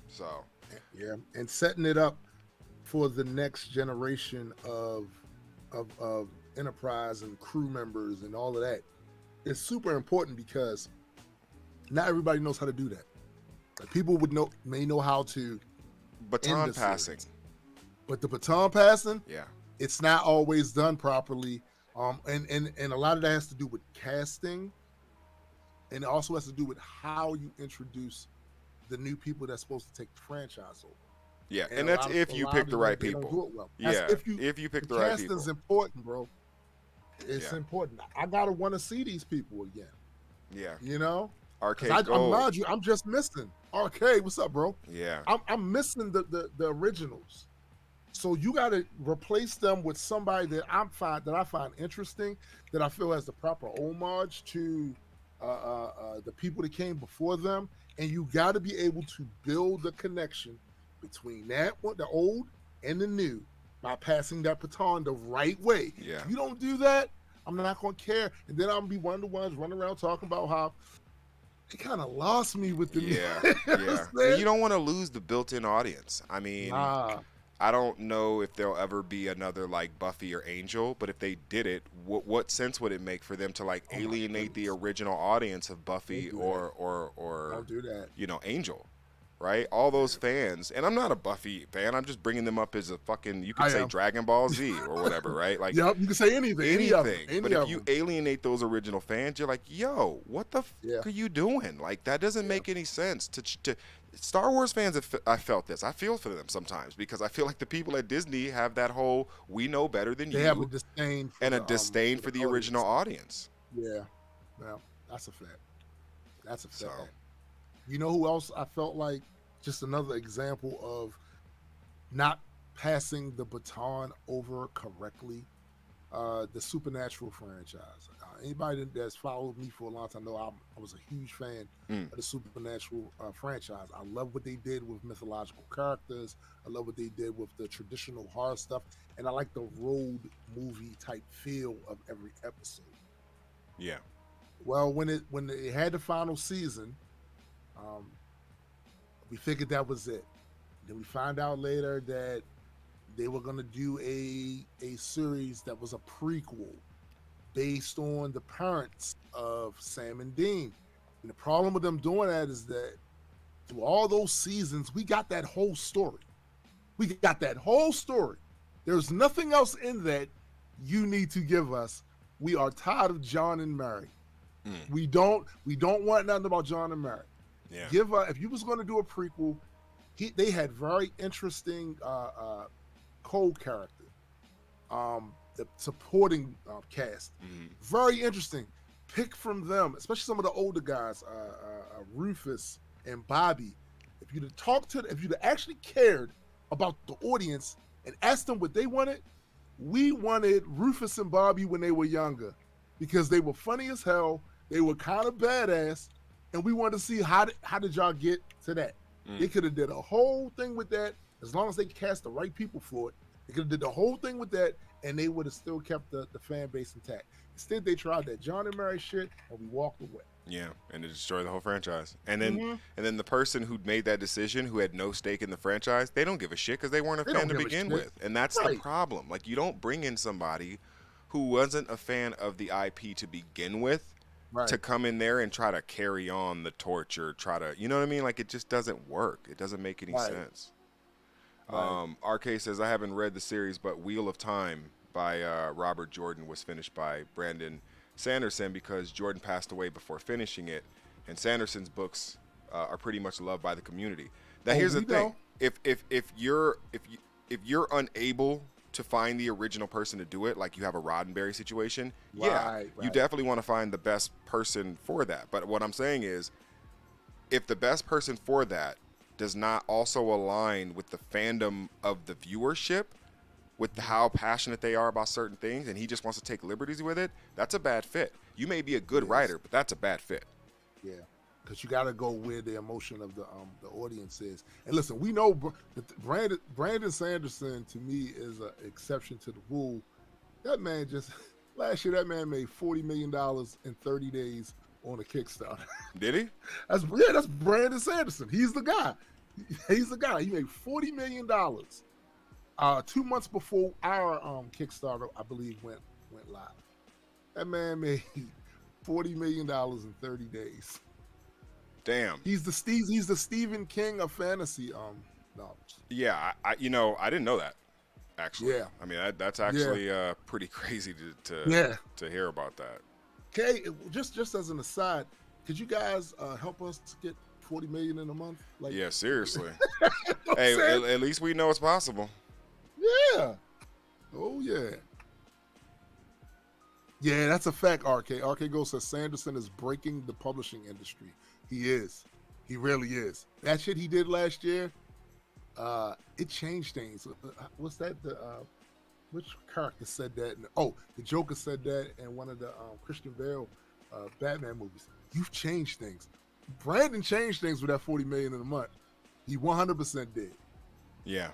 F: So.
E: Yeah, and setting it up for the next generation of Enterprise and crew members and all of that is super important because not everybody knows how to do that. Like, people may know how to
F: baton passing,
E: but the baton passing,
F: it's
E: not always done properly. And a lot of that has to do with casting. And it also has to do with how you introduce the new people that's supposed to take the franchise over.
F: Yeah, and that's if you pick the right people. Yeah, if you pick the right people.
E: Casting's important, bro. It's important. I gotta want to see these people again.
F: Yeah.
E: You know?
F: Arcade Gold.
E: I'm just missing. Arcade, what's up, bro?
F: Yeah.
E: I'm missing the originals. So you gotta replace them with somebody that I find interesting, that I feel has the proper homage to the people that came before them, and you got to be able to build the connection between that one, the old and the new, by passing that baton the right way.
F: Yeah.
E: If you don't do that, I'm not going to care. And then I'm going to be one of the ones running around talking about how it kind of lost me with the
F: yeah. And you don't want to lose the built-in audience. I mean, I don't know if there'll ever be another like Buffy or Angel, but if they did it, what sense would it make for them to like alienate the original audience of Buffy or
E: don't do that.
F: You know, Angel, right? All those fans, and I'm not a Buffy fan. I'm just bringing them up as a fucking, you could say Dragon Ball Z or whatever, right? Like,
E: yep, you can say anything.
F: Anything. But if you alienate those original fans, you're like, yo, what the fuck are you doing? Like, that doesn't make any sense. To Star Wars fans, I felt this. I feel for them sometimes because I feel like the people at Disney have that whole "we know better than you"
E: have a disdain for
F: and a disdain for the original audience.
E: Yeah, well, that's a fact. That's a fact.
F: So.
E: You know who else I felt like just another example of not passing the baton over correctly? The Supernatural franchise. Anybody that's followed me for a long time know I was a huge fan of the Supernatural franchise. I love what they did with mythological characters. I love what they did with the traditional horror stuff, and I like the road movie type feel of every episode.
F: Yeah.
E: Well, when it had the final season, we figured that was it. Then we find out later that they were going to do a series that was a prequel based on the parents of Sam and Dean. And the problem with them doing that is that through all those seasons, we got that whole story. We got that whole story. There's nothing else in that you need to give us. We are tired of John and Mary. We don't want nothing about John and Mary.
F: Yeah.
E: If you was going to do a prequel, they had very interesting co-character, the supporting cast, very interesting. Pick from them, especially some of the older guys, Rufus and Bobby. If you'd have actually cared about the audience and asked them what they wanted, we wanted Rufus and Bobby when they were younger, because they were funny as hell, they were kind of badass, and we wanted to see how did y'all get to that. They could have did a whole thing with that as long as they cast the right people for it. They could have did the whole thing with that, and they would have still kept the fan base intact. Instead, they tried that John and Mary shit, and we walked away.
F: Yeah, and it destroyed the whole franchise. And then the person who made that decision, who had no stake in the franchise, they don't give a shit because they weren't a fan to begin with. And that's the problem. Like, you don't bring in somebody who wasn't a fan of the IP to begin with to come in there and try to carry on the torch or try to, you know what I mean? Like, it just doesn't work. It doesn't make any sense. RK says, I haven't read the series, but Wheel of Time by Robert Jordan was finished by Brandon Sanderson because Jordan passed away before finishing it, and Sanderson's books are pretty much loved by the community. Now, here's the thing: if you're unable to find the original person to do it, like you have a Roddenberry situation, you definitely want to find the best person for that. But what I'm saying is, if the best person for that does not also align with the fandom of the viewership, with how passionate they are about certain things, and he just wants to take liberties with it, that's a bad fit. You may be a good writer, but that's a bad fit.
E: Yeah, because you got to go where the emotion of the audience is. And listen, we know Brandon Sanderson, to me, is an exception to the rule. That man last year, that man made $40 million in 30 days on a Kickstarter.
F: Did he?
E: That's Brandon Sanderson. He's the guy. He's the guy. He made $40 million. 2 months before our Kickstarter, I believe, went live. That man made $40 million in 30 days.
F: Damn.
E: He's the Stephen King of fantasy novels.
F: Yeah, I didn't know that, actually.
E: Yeah.
F: I mean, that's actually pretty crazy to hear about that.
E: Okay, just as an aside, could you guys help us to get $40 million in a month? Like,
F: yeah, seriously. Hey, at least we know it's possible.
E: Yeah. Oh, yeah. Yeah, that's a fact, RK. RK Go says Sanderson is breaking the publishing industry. He is. He really is. That shit he did last year, it changed things. What's that? Which character said that? The Joker said that in one of the Christian Bale Batman movies. You've changed things. Brandon changed things with that $40 million in a month. He 100% did.
F: Yeah,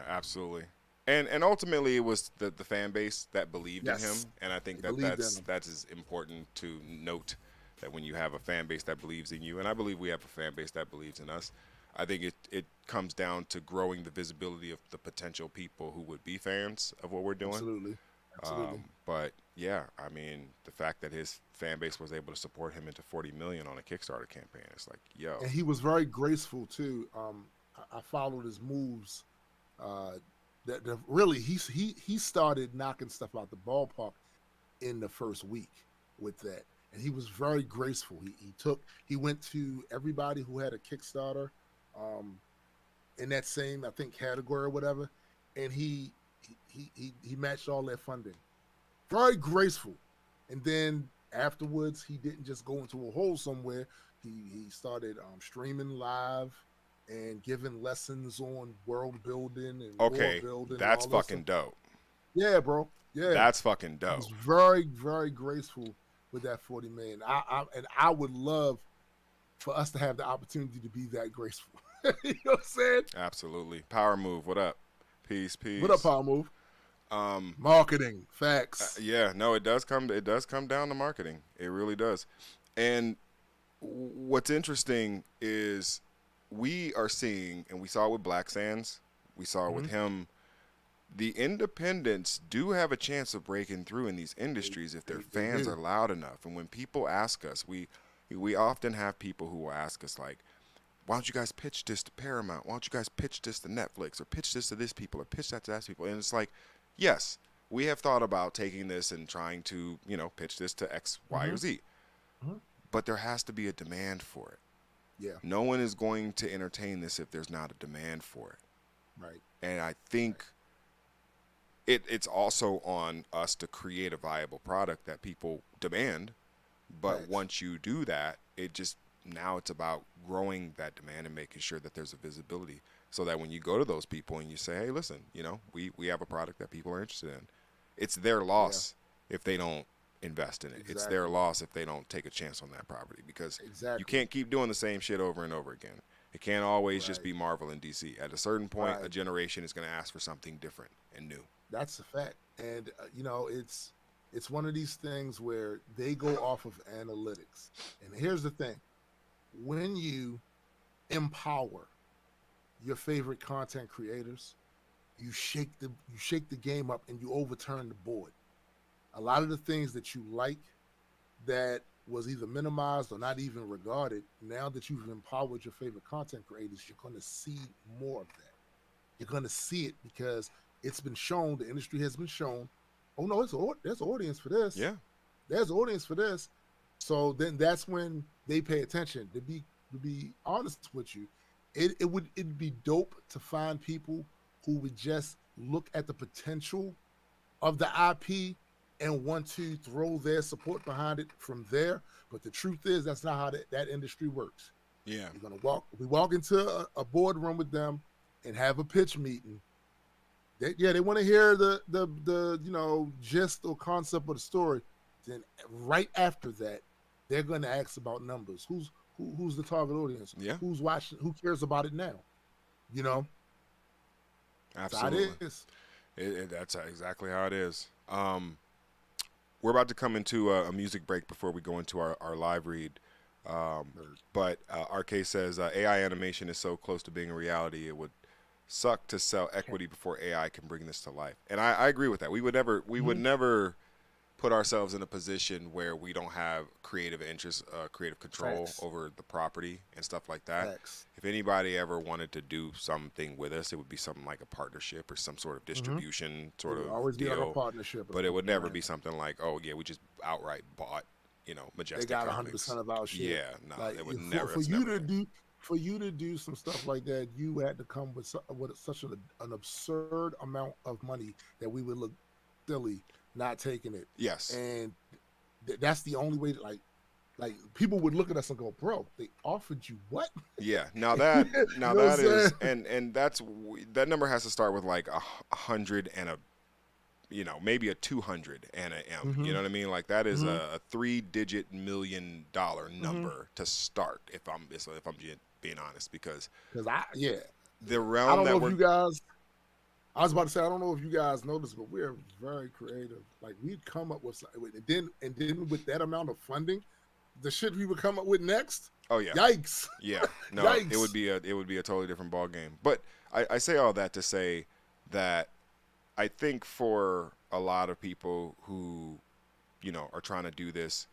F: absolutely. And ultimately, it was the fan base that believed in him,
E: Yes.
F: and I think
E: They
F: that
E: believed in him.
F: that's as important to note, that when you have a fan base that believes in you, and I believe we have a fan base that believes in us. I think it comes down to growing the visibility of the potential people who would be fans of what we're doing.
E: Absolutely. Absolutely.
F: But yeah, I mean, the fact that his fan base was able to support him into 40 million on a Kickstarter campaign, it's like, yo.
E: And he was very graceful too. I followed his moves. That really he started knocking stuff out the ballpark in the first week with that, and he was very graceful. He went to everybody who had a Kickstarter, in that same, I think, category or whatever, and he matched all their funding. Very graceful. And then afterwards, he didn't just go into a hole somewhere. He started streaming live and giving lessons on world building and
F: Okay,
E: world building.
F: that's
E: and all
F: fucking
E: stuff.
F: dope.
E: Yeah, bro. Yeah,
F: That's fucking
E: he
F: dope.
E: was very, very graceful with that 40 million. I would love for us to have the opportunity to be that graceful. You know what I'm saying?
F: Absolutely. Power move. What up? Peace.
E: What up, Power Move? Marketing, facts.
F: Yeah, no, it does come down to marketing. It really does. And what's interesting is we are seeing, and we saw it with Black Sands, we saw it with him, the independents do have a chance of breaking through in these industries if their fans are loud enough. And when people ask us, we often have people who will ask us, like, why don't you guys pitch this to Paramount? Why don't you guys pitch this to Netflix, or pitch this to this people, or pitch that to that people? And it's like, yes, we have thought about taking this and trying to, pitch this to X, Y, or Z. But there has to be a demand for it.
E: Yeah,
F: No one is going to entertain this if there's not a demand for it.
E: right.
F: And I think it's also on us to create a viable product that people demand. But
E: Right.
F: once you do that, now it's about growing that demand and making sure that there's a visibility, so that when you go to those people and you say, hey, listen, we have a product that people are interested in, it's their loss if they don't invest in it. It's their
E: Exactly.
F: loss if they don't take a chance on that property, because
E: Exactly.
F: you can't keep doing the same shit over and over again. It can't always just
E: Right.
F: be Marvel and DC. At a certain point, a
E: Right.
F: generation is going to ask for something different and new.
E: That's a fact. And it's one of these things where they go off of analytics. And here's the thing: when you empower your favorite content creators, you shake the game up and you overturn the board. A lot of the things that you like that was either minimized or not even regarded, now that you've empowered your favorite content creators, you're going to see more of that. You're going to see it because it's been shown, the industry has been shown, oh no, there's an audience for this.
F: Yeah.
E: There's an audience for this. So then that's when they pay attention. To be honest with you, it'd be dope to find people who would just look at the potential of the IP and want to throw their support behind it from there. But the truth is, that's not how that industry works.
F: Yeah.
E: You're gonna walk into a boardroom with them and have a pitch meeting. They want to hear the gist or concept of the story. Then right after that, they're going to ask about numbers. Who's the target audience?
F: Yeah.
E: Who's watching? Who cares about it now?
F: Absolutely.
E: That's how it is.
F: That's exactly how it is. We're about to come into a music break before we go into our live read. But RK says AI animation is so close to being a reality, it would suck to sell equity before AI can bring this to life. And I agree with that. We would never put ourselves in a position where we don't have creative interest, creative control
E: Facts.
F: over the property and stuff like that.
E: Facts.
F: If anybody ever wanted to do something with us, it would be something like a partnership or some sort of distribution sort of
E: Always be
F: deal.
E: like a partnership.
F: But it would never be something like, oh yeah, we just outright bought, Majestic
E: They got
F: Comics.
E: 100% of our shit.
F: Yeah, no,
E: Like,
F: it would
E: for
F: never.
E: for
F: it's
E: you
F: never
E: to do for you to do some stuff like that, you had to come with such an absurd amount of money that we would look silly not taking it.
F: Yes.
E: And that's the only way. Like people would look at us and go, "Bro, they offered you what?"
F: Yeah. Now that
E: You know what I'm
F: is
E: saying?
F: and that number has to start with like 100 and a maybe a 200 and a M. You know what I mean? Like that is a 3-digit $1 million number to start. If I'm being honest, because
E: Because
F: the
E: I
F: realm
E: don't
F: that
E: know
F: we're
E: if you guys. I was about to say, I don't know if you guys noticed, but we're very creative. Like we'd come up with, and then with that amount of funding, the shit we would come up with next.
F: Oh yeah.
E: Yikes.
F: Yeah. No,
E: Yikes.
F: it would be a totally different ball game. But I say all that to say that I think for a lot of people who, you know, are trying to do this,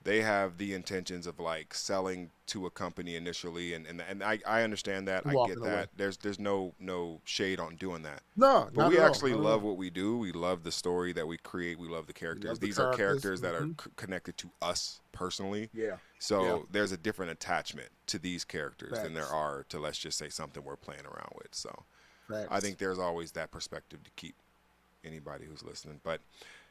F: they have the intentions of like selling to a company initially, and I understand that. I get that. There's no shade on doing that.
E: No,
F: but we actually love what we do. We love the story that we create. We love the characters. These are characters that are connected to us personally.
E: Yeah.
F: So there's a different attachment to these characters than there are to, let's just say, something we're playing around with. So I think there's always that perspective to keep anybody who's listening. But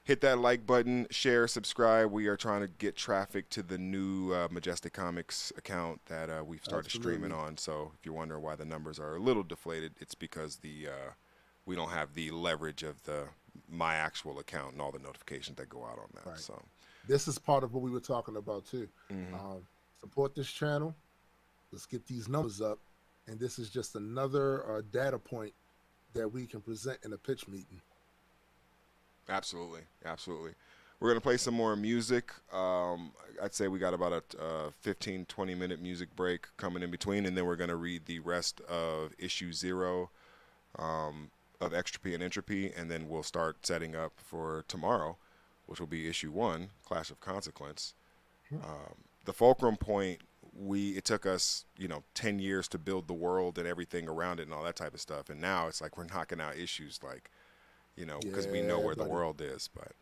F: hit that like button, share, subscribe. We are trying to get traffic to the new Majestic Comics account that we've started streaming on. So if you're wondering why the numbers are a little deflated, it's because we don't have the leverage of my actual account and all the notifications that go out on that. Right. So
E: this is part of what we were talking about too. Support this channel. Let's get these numbers up. And this is just another data point that we can present in a pitch meeting.
F: Absolutely. We're going to play some more music. I'd say we got about a 15-20 minute music break coming in between, and then we're going to read the rest of issue 0 of Extropy and Entropy, and then we'll start setting up for tomorrow, which will be issue 1, Clash of Consequence. The fulcrum point, it took us 10 years to build the world and everything around it and all that type of stuff, and now it's like we're knocking out issues like, because we know where the world is. But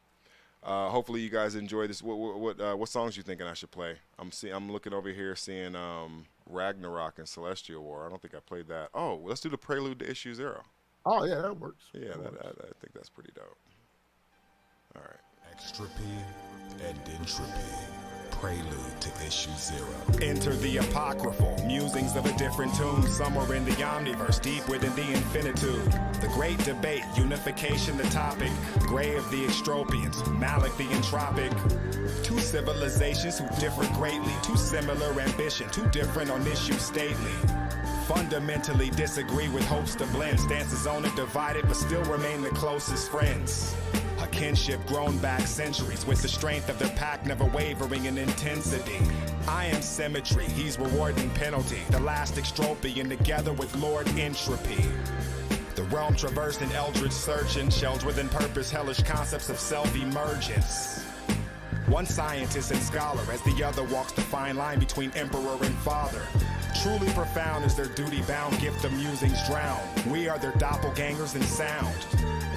F: hopefully you guys enjoy this. What songs you thinking I should play? I'm looking over here seeing Ragnarok and Celestial War. I don't think I played that. Oh, let's do the prelude to issue 0.
E: Oh yeah, that works.
F: Yeah, I think that's pretty dope. All right.
G: Extropy and Entropy. Prelude to issue 0.
C: Enter the apocryphal musings of a different tune, somewhere in the omniverse, deep within the infinitude. The great debate, unification the topic, Gray of the Extropians, Malik the entropic. Two civilizations who differ greatly, too similar ambition, too different on issues stately. Fundamentally disagree with hopes to blend, stances on it divided but still remain the closest friends. A kinship grown back centuries with the strength of their pack never wavering in intensity. I am symmetry, he's reward and penalty. The last Extropian together with Lord Entropy. The realm traversed in eldritch searching, shells within purpose, hellish concepts of self-emergence. One scientist and scholar as the other walks the fine line between emperor and father. Truly profound is their duty-bound gift of musings drowned. We are their doppelgangers in sound.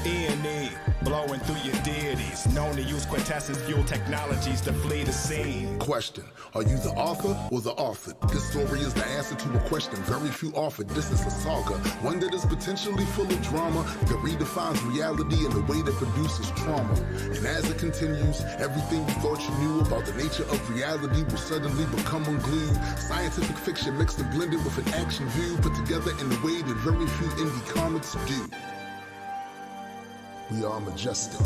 C: E&E, blowing through your deities, known to use quintessence fuel technologies to flee the scene.
A: Question, are you the author or the authored? This story is the answer to a question very few offered. This is a saga, one that is potentially full of drama, that redefines reality in a way that produces trauma. And as it continues, everything you thought you knew about the nature of reality will suddenly become unglued. Scientific fiction mixed and blended with an action view, put together in a way that very few indie comics do. We are Majestic.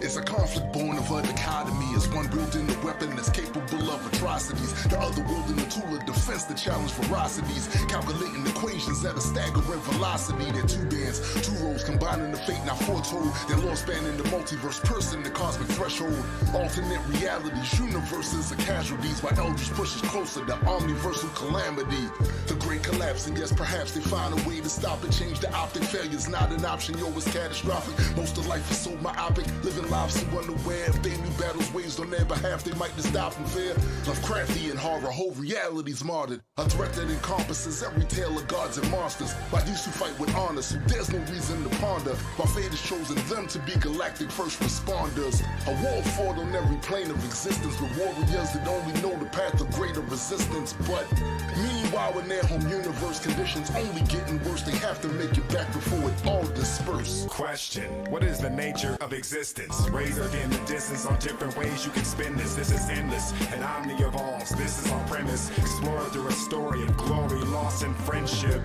A: It's a conflict born of a dichotomy. It's one wielding a weapon that's capable of atrocities. The other wielding a tool of defense that challenge ferocities. Calculating equations at a staggering velocity. They're two bands, two roads combining the fate not foretold. Their law spanning the multiverse, piercing the cosmic threshold. Alternate realities, universes are casualties, while Eldritch pushes closer to omniversal calamity. The great collapse, and yes, perhaps they find a way to stop it. Change the optic, failure's not an option, yo, it's catastrophic. Most of life is so myopic, living lives so unaware. If they knew battles waged on their behalf, they might just die from fear. Lovecraftian horror, whole reality's martyred. A threat that encompasses every tale of gods and monsters. By these who fight with honor, so there's no reason to ponder. While fate has chosen them to be galactic first responders. A war fought on every plane of existence with warriors that only know the path of greater resistance. But meanwhile, in their home universe, conditions only getting worse. They have to make it back before it all disperses.
C: Question, what is the nature of existence? Razored in the distance on different ways you can spin this. This is endless, and omni evolves. This is our premise. Explored through a story of glory, loss, and friendship.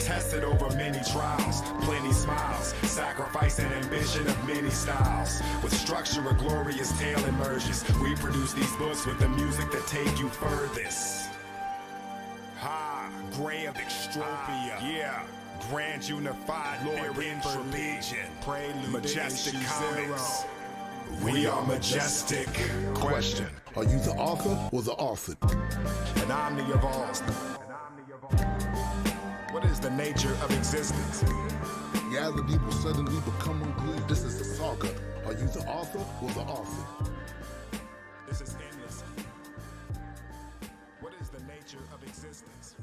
C: Tested over many trials, plenty smiles. Sacrifice and ambition of many styles. With structure, a glorious tale emerges. We produce these books with the music that take you furthest. Ha, Gray of Extropia. Yeah. Grand Unified
G: Lord
C: Entropy.
G: Legion, Prelude
C: Majestic
G: to Issue
C: Comics.
G: Zero.
C: We are Majestic. Question.
B: Are you the author or the authored?
C: An omni of all. What is the nature of existence?
B: Reality will suddenly become unglued. This is a saga. Are you the author or the authored?
C: This is endless. What is the nature of existence?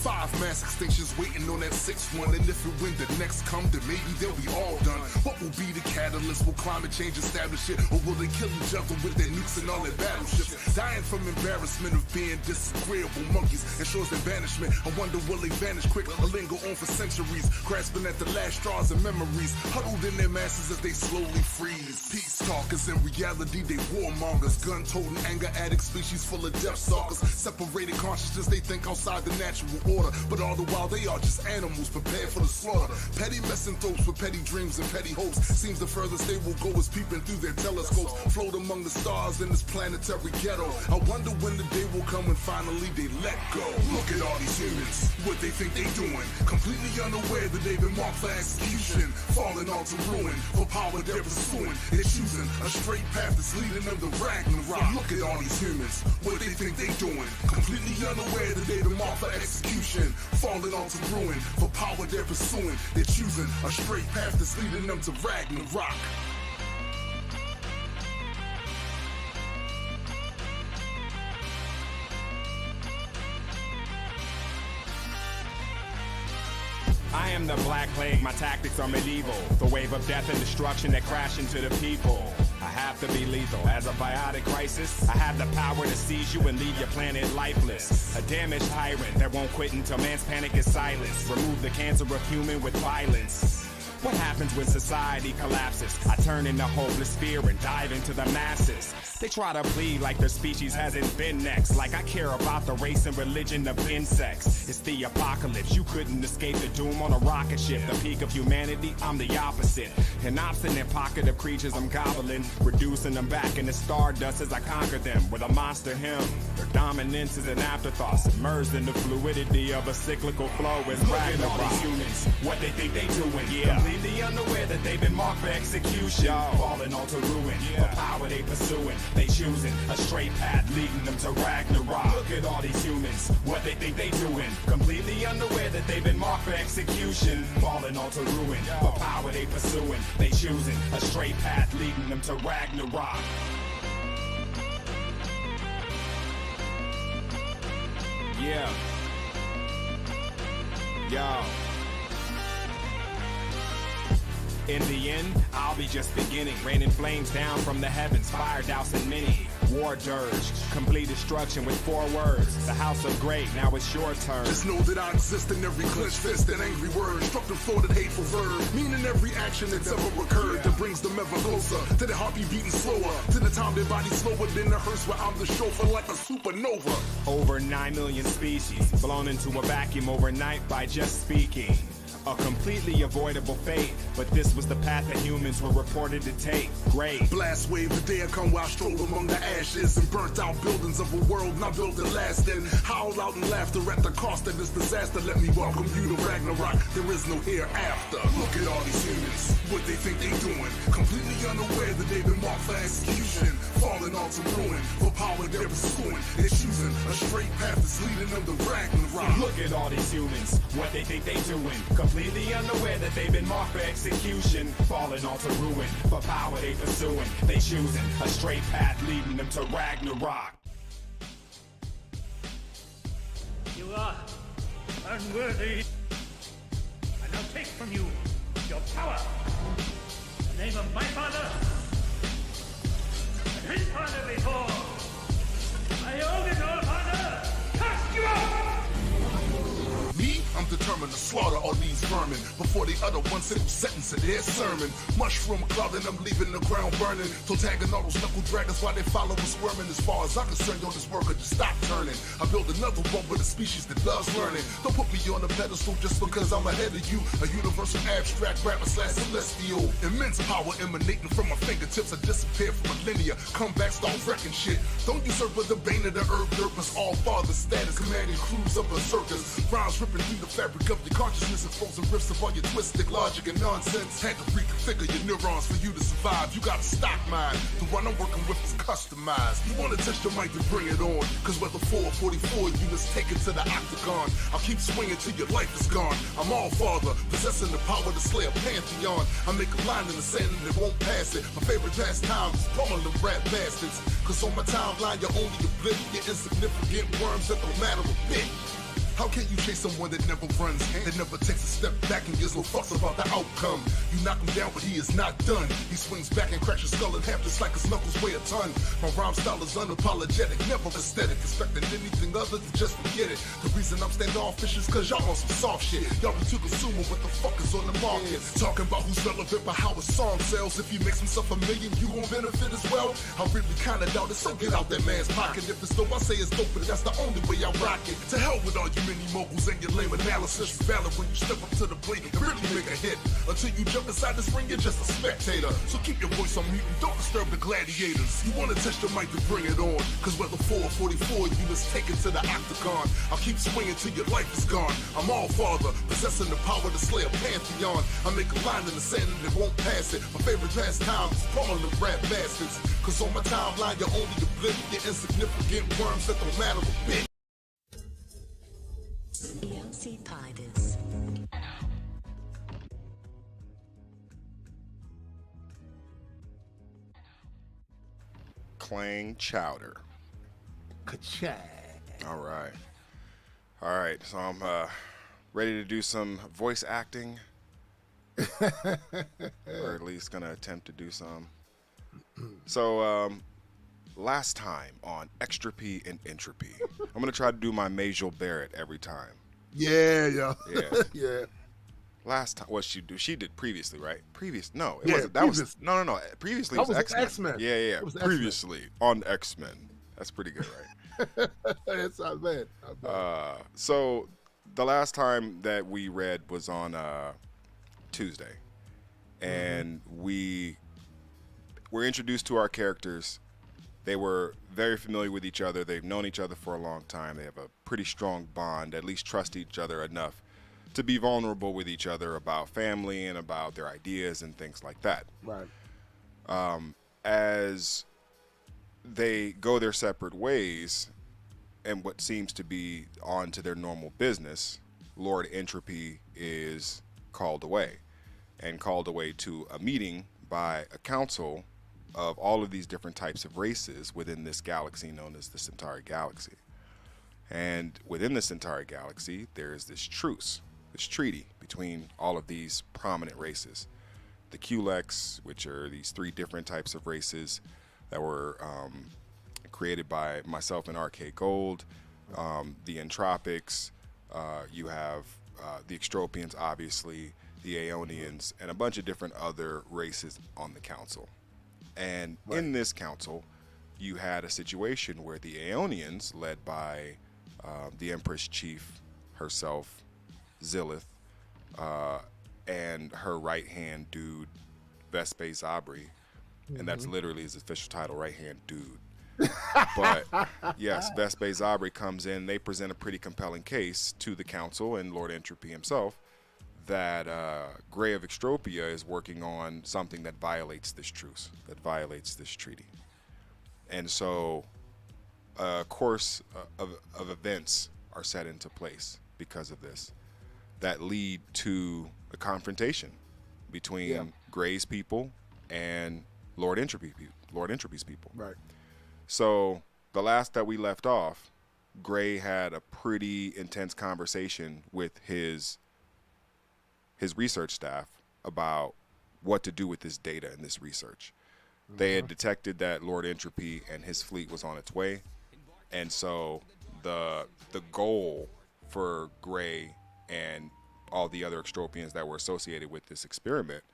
B: Five mass extinctions waiting on that sixth one. And if and when the next come, then maybe they'll be all done. What will be the catalyst? Will climate change establish it? Or will they kill each other with their nukes and all their battleships? Dying from embarrassment of being disagreeable monkeys ensures their banishment. I wonder will they vanish quick or linger on for centuries? Grasping at the last straws and memories, huddled in their masses as they slowly freeze. Peace talkers, in reality they warmongers. Gun-toting anger addict species full of death stalkers. Separated consciousness, they think outside the natural order, but all the while they are just animals prepared for the slaughter. Petty misanthropes with petty dreams and petty hopes. Seems the furthest they will go is peeping through their telescopes. Float among the stars in this planetary ghetto. I wonder when the day will come when finally they let go. Look at all these humans, what they think they doing, completely unaware that they've been marked for execution, falling all to ruin for power they're pursuing. They're choosing a straight path that's leading them to Ragnarok. Look at all these humans, what they think they doing, completely unaware that they've been marked for execution, falling all to ruin for power they're pursuing. They're choosing a straight path that's leading them to Ragnarok.
C: I am the Black Plague, my tactics are medieval. The wave of death and destruction that crash into the people. I have to be lethal. As a biotic crisis, I have the power to seize you and leave your planet lifeless. A damaged tyrant that won't quit until man's panic is silenced. Remove the cancer of human with violence. What happens when society collapses? I turn into hopeless fear and dive into the masses. They try to plead like their species hasn't been next. Like I care about the race and religion of insects. It's the apocalypse. You couldn't escape the doom on a rocket ship. The peak of humanity, I'm the opposite. An obstinate pocket of creatures I'm gobbling, reducing them back into stardust as I conquer them with a monster hymn. Their dominance is an afterthought, submerged in the fluidity of a cyclical flow. It's Ragnarok. All these humans, what they think they doing, yeah. Completely unaware that they've been marked for execution, falling all to ruin for power they pursuing. They choosing a straight path leading them to Ragnarok. Look at all these humans, what they think they doing, completely unaware that they've been marked for execution, falling all to ruin for power they pursuing. They choosing a straight path leading them to Ragnarok. Yeah. Yo. In the end, I'll be just beginning. Raining flames down from the heavens, fire dousing many. War dirge, complete destruction with 4 words. The house of great, now it's your turn.
B: Just know that I exist in every clenched fist and angry word, struck and thought and hateful verb, meaning every action that's ever occurred that brings them ever closer to their heartbeat beating slower, to the time their body's slower than the hearse where I'm the chauffeur like a supernova.
C: Over 9 million species, blown into a vacuum overnight by just speaking. A completely avoidable fate, but this was the path that humans were reported to take. Great.
B: Blast wave, the day I come where I stroll among the ashes and burnt out buildings of a world not built to last. And howl out in laughter at the cost of this disaster. Let me welcome you to Ragnarok. There is no hereafter. Look at all these humans, what they think they doing, completely unaware that they've been marked for execution, falling all to ruin for power they're pursuing. They're choosing a straight path that's leading them to Ragnarok.
C: Look at all these humans, what they think they doing, completely unaware that they've been marked for execution, falling all to ruin for power they pursuing. They choosing a straight path leading them to Ragnarok.
H: You are unworthy. I now take from you your power. In the name of my father and his father before, I own it all, father. Cast you out!
B: Me? I'm determined determined to slaughter all these vermin before they utter one single sentence of their sermon. Mushroom clouding, I'm leaving the ground burning. So tagging all those knuckle draggers while they follow us squirming. As far as I'm concerned, yo, this world could just stop turning. I build another one with a species that loves learning. Don't put me on a pedestal just because I'm ahead of you. A universal abstract rapper / celestial. Immense power emanating from my fingertips. I disappear for millennia. Come back, start wrecking shit. Don't usurp the bane of the herb derpers. All father status, commanding crews of berserkers. Rhymes ripping through the fabric of your consciousness and frozen rifts of all your twisted logic and nonsense. Had to reconfigure your neurons for you to survive. You got a stock mind. The one I'm working with is customized. You wanna test your mic to bring it on. Cause whether 4 or 44 units take it to the octagon. I'll keep swinging till your life is gone. I'm all father, possessing the power to slay a pantheon. I make a line in the sand and it won't pass it. My favorite pastime is pummeling rap bastards. Cause on my timeline you're only oblivious, insignificant worms that don't matter a bit. How can you chase someone that never runs, that never takes a step back and gives no fucks about the outcome? You knock him down, but he is not done. He swings back and cracks your skull in half just like his knuckles weigh a ton. My rhyme style is unapologetic, never aesthetic, expecting anything other than just forget it. The reason I'm standoffish is cause y'all on some soft shit. Y'all be too consumer, what the fuck is on the market? Talking about who's relevant but how a song sells. If he makes himself a million, you gon' benefit as well. I really kinda doubt it, so get out that man's pocket. If it's dope, I say it's dope, but that's the only way I rock it. To hell with all you mini moguls and your lame analysis. Valid when you step up to the plate and really make a hit. Until you jump inside this ring, you're just a spectator. So keep your voice on mute and don't disturb the gladiators. You wanna test your mic to bring it on. Cause whether 4 or 44 units take it to the octagon. I'll keep swinging till your life is gone. I'm all father, possessing the power to slay a pantheon. I make a line in the sand and it won't pass it. My favorite pastime is pummeling rap bastards. Cause on my timeline you're only oblivious, insignificant worms that don't matter a bit.
I: ELC Piders.
F: Clang chowder.
E: Ka-chang.
F: All right. So I'm ready to do some voice acting, or at least gonna attempt to do some. So last time on Extropy and Entropy, I'm gonna try to do my Majel Barrett every time.
E: Yeah, yeah. Yeah.
F: Last time, what she did previously, right? No, it
E: Yeah,
F: wasn't. That was no. Previously,
E: That
F: it was
E: was
F: X-Men.
E: X-Men.
F: Yeah.
E: It was X-Men.
F: Previously on X-Men. That's pretty good, right?
E: It's not bad.
F: So the last time that we read was on Tuesday, and we were introduced to our characters. They were very familiar with each other. They've known each other for a long time. They have a pretty strong bond, at least trust each other enough to be vulnerable with each other about family and about their ideas and things like that.
E: Right.
F: As they go their separate ways and what seems to be on to their normal business, Lord Entropy is called away to a meeting by a council of all of these different types of races within this galaxy known as the Centauri Galaxy. And within the Centauri Galaxy, there is this truce, this treaty between all of these prominent races. The Culex, which are these 3 different types of races that were created by myself and RK Gold, the Entropics, you have the Extropians, obviously, the Aeonians, and a bunch of different other races on the council. And in this council, you had a situation where the Aeonians, led by the Empress Chief herself, Zilith, and her right-hand dude, Vespe Zabri, and that's literally his official title, right-hand dude. But yes, Vespe Zabri comes in. They present a pretty compelling case to the council and Lord Entropy himself that Gray of Extropia is working on something that violates this truce, that violates this treaty. And so a course of events are set into place because of this that lead to a confrontation between Gray's people and Lord Entropy's people.
E: Right.
F: So the last that we left off, Gray had a pretty intense conversation with his research staff about what to do with this data and this research. They had detected that Lord Entropy and his fleet was on its way, and so the goal for Gray and all the other Extropians that were associated with this experiment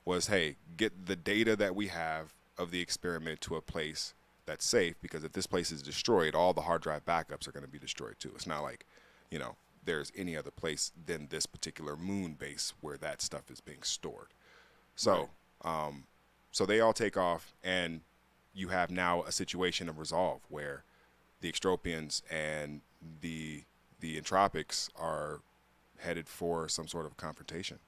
F: was, hey, get the data that we have of the experiment to a place that's safe, because if this place is destroyed, all the hard drive backups are going to be destroyed too. It's not like, you know, there's any other place than this particular moon base where that stuff is being stored. So, so they all take off, and you have now a situation of resolve where the Extropians and the Entropics are headed for some sort of confrontation.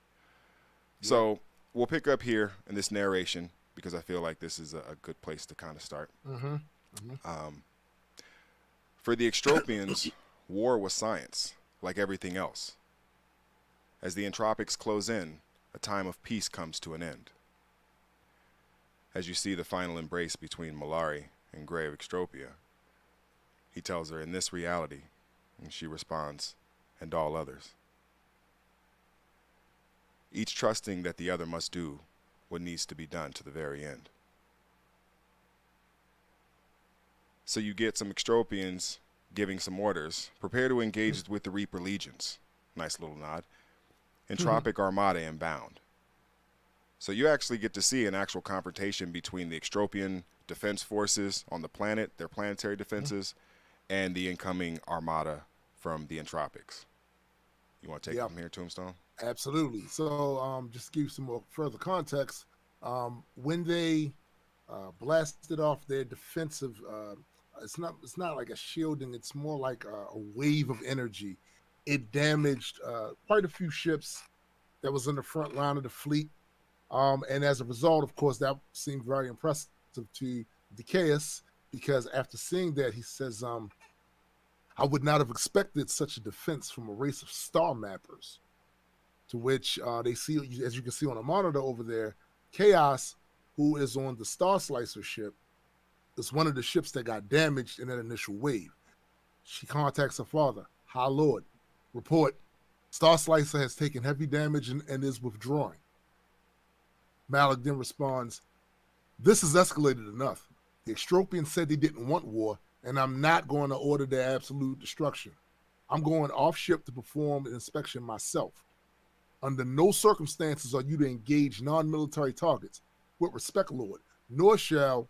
F: Yeah. So we'll pick up here in this narration, because I feel like this is a good place to kind of start. For the Extropians, war was science, like everything else. As the Entropics close in, a time of peace comes to an end. As you see the final embrace between Malari and Grey of Extropia, he tells her, in this reality, and she responds, and all others. Each trusting that the other must do what needs to be done to the very end. So you get some Extropians giving some orders. Prepare to engage with the Reaper Legions. Nice little nod. Entropic Armada inbound. So you actually get to see an actual confrontation between the Extropian defense forces on the planet, their planetary defenses, and the incoming Armada from the Entropics. You want to take it from here, Tombstone?
E: Absolutely. So just to give you some more further context, when they blasted off their defensive, it's not like a shielding, it's more like a wave of energy. It damaged quite a few ships that was in the front line of the fleet. And as a result, of course, that seemed very impressive to Decaeus, because after seeing that, he says, I would not have expected such a defense from a race of star mappers. To which they see, as you can see on the monitor over there, Chaos, who is on the Star Slicer ship, is one of the ships that got damaged in that initial wave. She contacts her father. Hi, Lord. Report. Star Slicer has taken heavy damage and is withdrawing. Malik then responds, this has escalated enough. The Extropians said they didn't want war, and I'm not going to order their absolute destruction. I'm going off-ship to perform an inspection myself. Under no circumstances are you to engage non-military targets. With respect, Lord, nor shall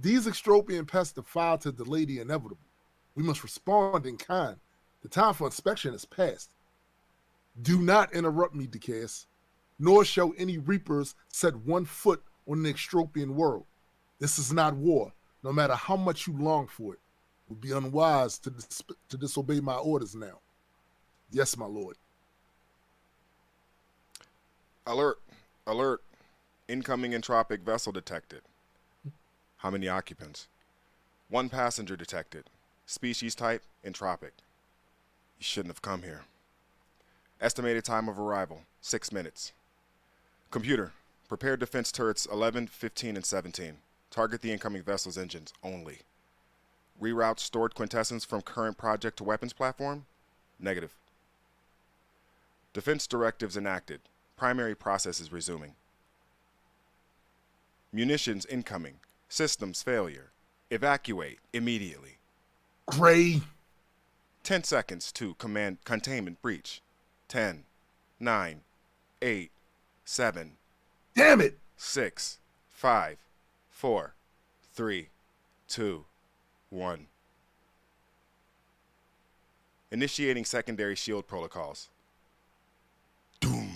E: these Extropian pests defy to delay the inevitable. We must respond in kind. The time for inspection is past. Do not interrupt me, Decaeus, nor shall any Reapers set one foot on the Extropian world. This is not war, no matter how much you long for it. It would be unwise to disobey my orders now. Yes, my lord.
F: Alert, alert. Incoming Entropic vessel detected. How many occupants? 1 passenger detected. Species type, Entropic. You shouldn't have come here. Estimated time of arrival, 6 minutes. Computer, prepare defense turrets 11, 15, and 17. Target the incoming vessel's engines only. Reroute stored quintessence from current project to weapons platform? Negative. Defense directives enacted. Primary processes resuming. Munitions incoming. Systems failure. Evacuate immediately.
E: Gray.
F: 10 seconds to command containment breach. 10, 9, 8, 7.
E: Damn it!
F: 6, 5, 4, 3, 2, 1. Initiating secondary shield protocols. Doom.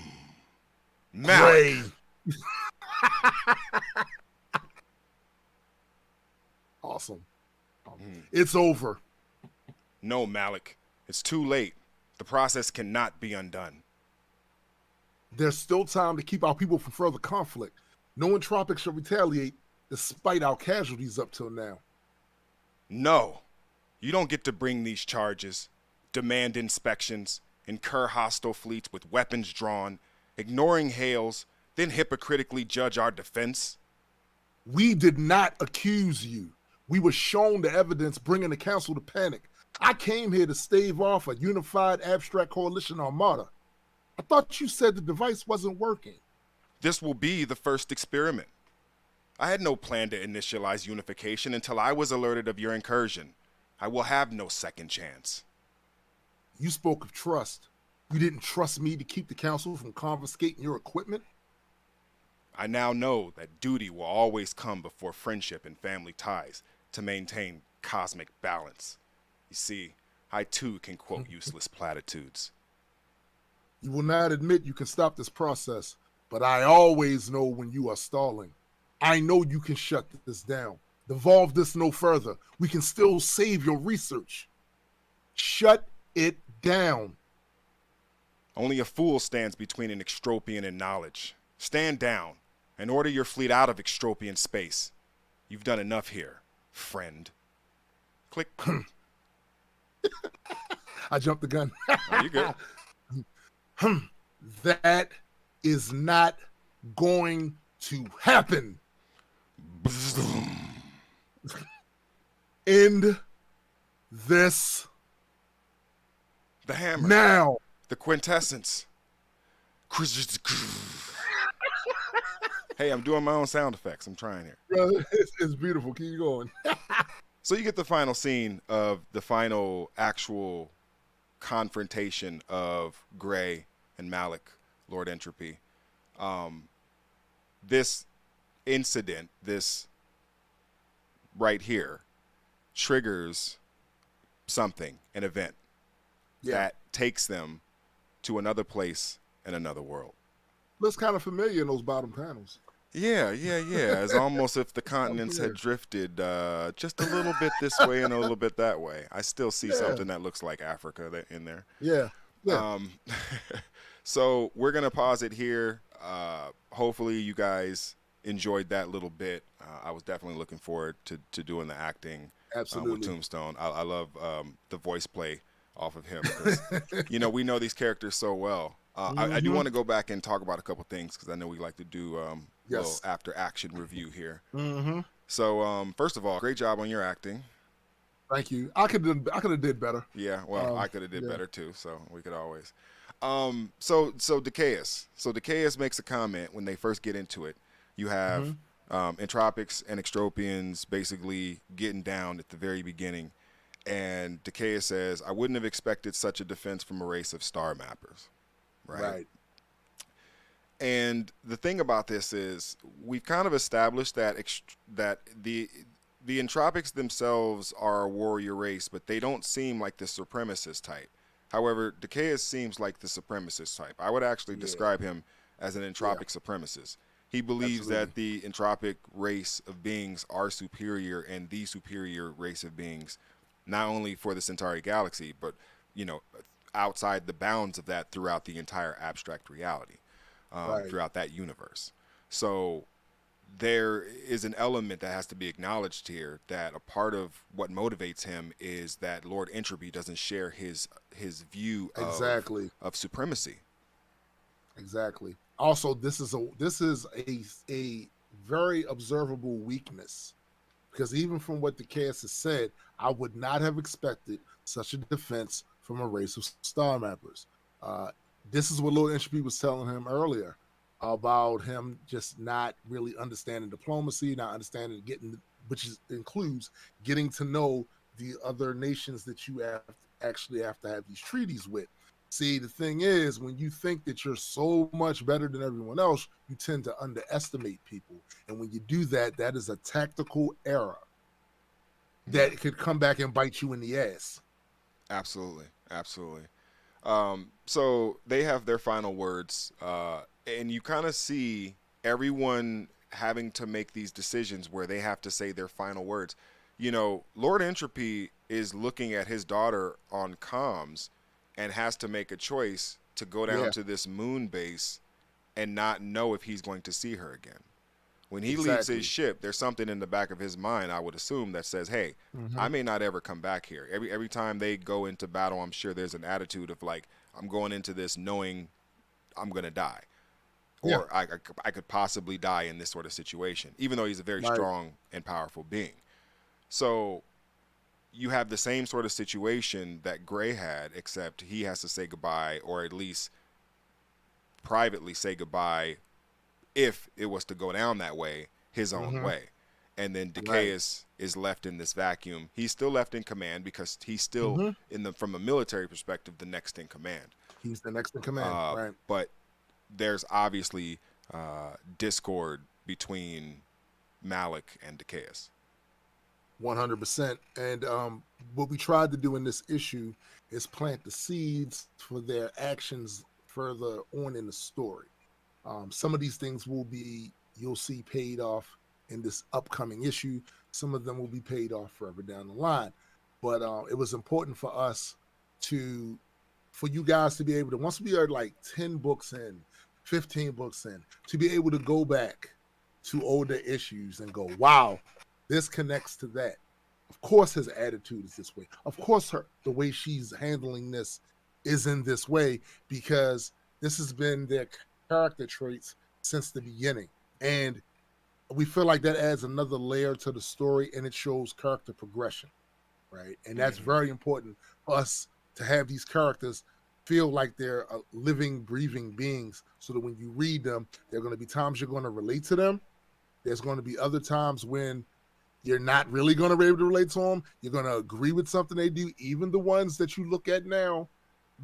F: Malik.
E: Awesome. It's over.
F: No, Malik. It's too late. The process cannot be undone.
E: There's still time to keep our people from further conflict. No Entropic shall retaliate despite our casualties up till now.
F: No. You don't get to bring these charges, demand inspections, incur hostile fleets with weapons drawn, ignoring hails, then hypocritically judge our defense.
E: We did not accuse you. We were shown the evidence bringing the council to panic. I came here to stave off a unified abstract coalition armada. I thought you said the device wasn't working.
F: This will be the first experiment. I had no plan to initialize unification until I was alerted of your incursion. I will have no second chance.
E: You spoke of trust. You didn't trust me to keep the council from confiscating your equipment?
F: I now know that duty will always come before friendship and family ties to maintain cosmic balance. You see, I too can quote useless platitudes.
E: You will not admit you can stop this process, but I always know when you are stalling. I know you can shut this down. Devolve this no further. We can still save your research. Shut it down.
F: Only a fool stands between an Extropian and knowledge. Stand down and order your fleet out of Extropian space. You've done enough here, friend. Click.
E: I jumped the gun.
F: Oh, you good.
E: That is not going to happen. End this
F: The hammer.
E: now.
F: The quintessence. Hey, I'm doing my own sound effects. I'm trying here.
E: Bro, it's beautiful. Keep going.
F: So you get the final scene of the final actual confrontation of Gray and Malik, Lord Entropy. This incident, this right here, triggers something, an event that takes them to another place in another world.
E: Looks kind of familiar in those bottom panels.
F: Yeah. It's almost if the continents had drifted just a little bit this way and a little bit that way. I still see something that looks like Africa in there.
E: Yeah.
F: So we're going to pause it here. Hopefully you guys enjoyed that little bit. I was definitely looking forward to doing the acting with Tombstone. I love the voice play off of him. We know these characters so well. I do want to go back and talk about a couple things because I know we like to do a little after action review here. So first of all, great job on your acting.
E: Thank you. I could have did better.
F: Yeah, well, I could have did better too. So we could always. So Decaeus makes a comment when they first get into it. You have Entropics and Extropians basically getting down at the very beginning, and Decaeus says, "I wouldn't have expected such a defense from a race of star mappers." Right. And the thing about this is we've kind of established that the Entropics themselves are a warrior race, but they don't seem like the supremacist type. However, Decaeus seems like the supremacist type. I would actually describe him as an entropic supremacist. He believes that the entropic race of beings are superior and the superior race of beings, not only for the Centauri galaxy, but, outside the bounds of that throughout the entire abstract reality, throughout that universe. So there is an element that has to be acknowledged here, that a part of what motivates him is that Lord Entropy doesn't share his view of supremacy.
E: Exactly. Also, this is a very observable weakness, because even from what Decaeus has said, I would not have expected such a defense from a race of star mappers. This is what Lord Entropy was telling him earlier about him just not really understanding diplomacy, not understanding includes getting to know the other nations that you have to have these treaties with. See, the thing is, when you think that you're so much better than everyone else, you tend to underestimate people. And when you do that, that is a tactical error that could come back and bite you in the ass.
F: Absolutely. So they have their final words, and you kind of see everyone having to make these decisions where they have to say their final words. Lord Entropy is looking at his daughter on comms and has to make a choice to go down to this moon base and not know if he's going to see her again. When he leaves his ship, there's something in the back of his mind, I would assume, that says, hey, I may not ever come back here. Every time they go into battle, I'm sure there's an attitude of like, I'm going into this knowing I'm going to die. Or I could possibly die in this sort of situation, even though he's a very strong and powerful being. So you have the same sort of situation that Gray had, except he has to say goodbye, or at least privately say goodbye, if it was to go down that way, his own way. And then Decaeus is left in this vacuum. He's still left in command because he's still from a military perspective, the next in command.
E: He's the next in command, right?
F: But there's obviously discord between Malik and Decaeus.
E: 100%. And what we tried to do in this issue is plant the seeds for their actions further on in the story. Some of these things you'll see paid off in this upcoming issue. Some of them will be paid off further down the line. But it was important for us for you guys to be able to, once we are like 10 books in, 15 books in, to be able to go back to older issues and go, wow, this connects to that. Of course his attitude is this way. Of course the way she's handling this is in this way, because this has been their character traits since the beginning. And we feel like that adds another layer to the story, and it shows character progression, right? And that's very important for us to have these characters feel like they're living, breathing beings, so that when you read them, there are going to be times you're going to relate to them. There's going to be other times when you're not really going to be able to relate to them. You're going to agree with something they do. Even the ones that you look at now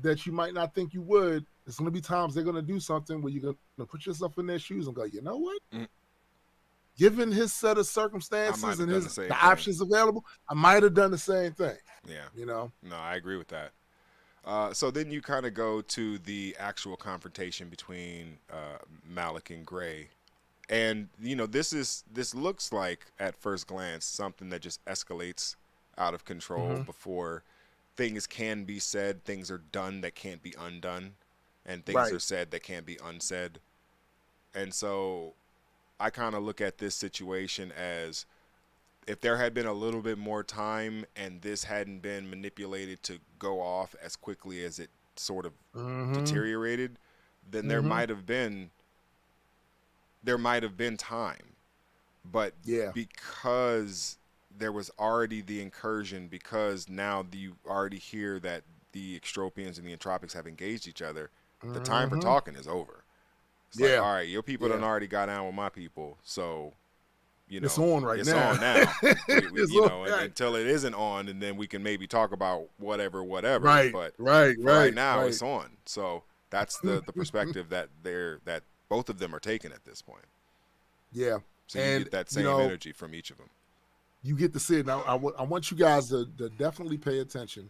E: that you might not think you would, there's going to be times they're going to do something where you're going to put yourself in their shoes and go, you know what? Given his set of circumstances and the options available, I might have done the same thing.
F: Yeah.
E: You know?
F: No, I agree with that. So then you kind of go to the actual confrontation between Malik and Gray. And, you know, this looks like, at first glance, something that just escalates out of control before things can be said, things are done that can't be undone, and things are said that can't be unsaid. And so I kind of look at this situation as, if there had been a little bit more time and this hadn't been manipulated to go off as quickly as it sort of deteriorated, then there might have been time. But because there was already the incursion, because now you already hear that the Extropians and the Entropics have engaged each other, the time for talking is over. It's like, all right, your people done already got down with my people, so, you know,
E: it's on now.
F: It's on now. You know, until it isn't on, and then we can maybe talk about whatever.
E: Right,
F: but
E: right
F: now it's on. So that's the perspective that both of them are taking at this point.
E: Yeah.
F: So you get that same energy from each of them.
E: You get to see it. Now, I want you guys to definitely pay attention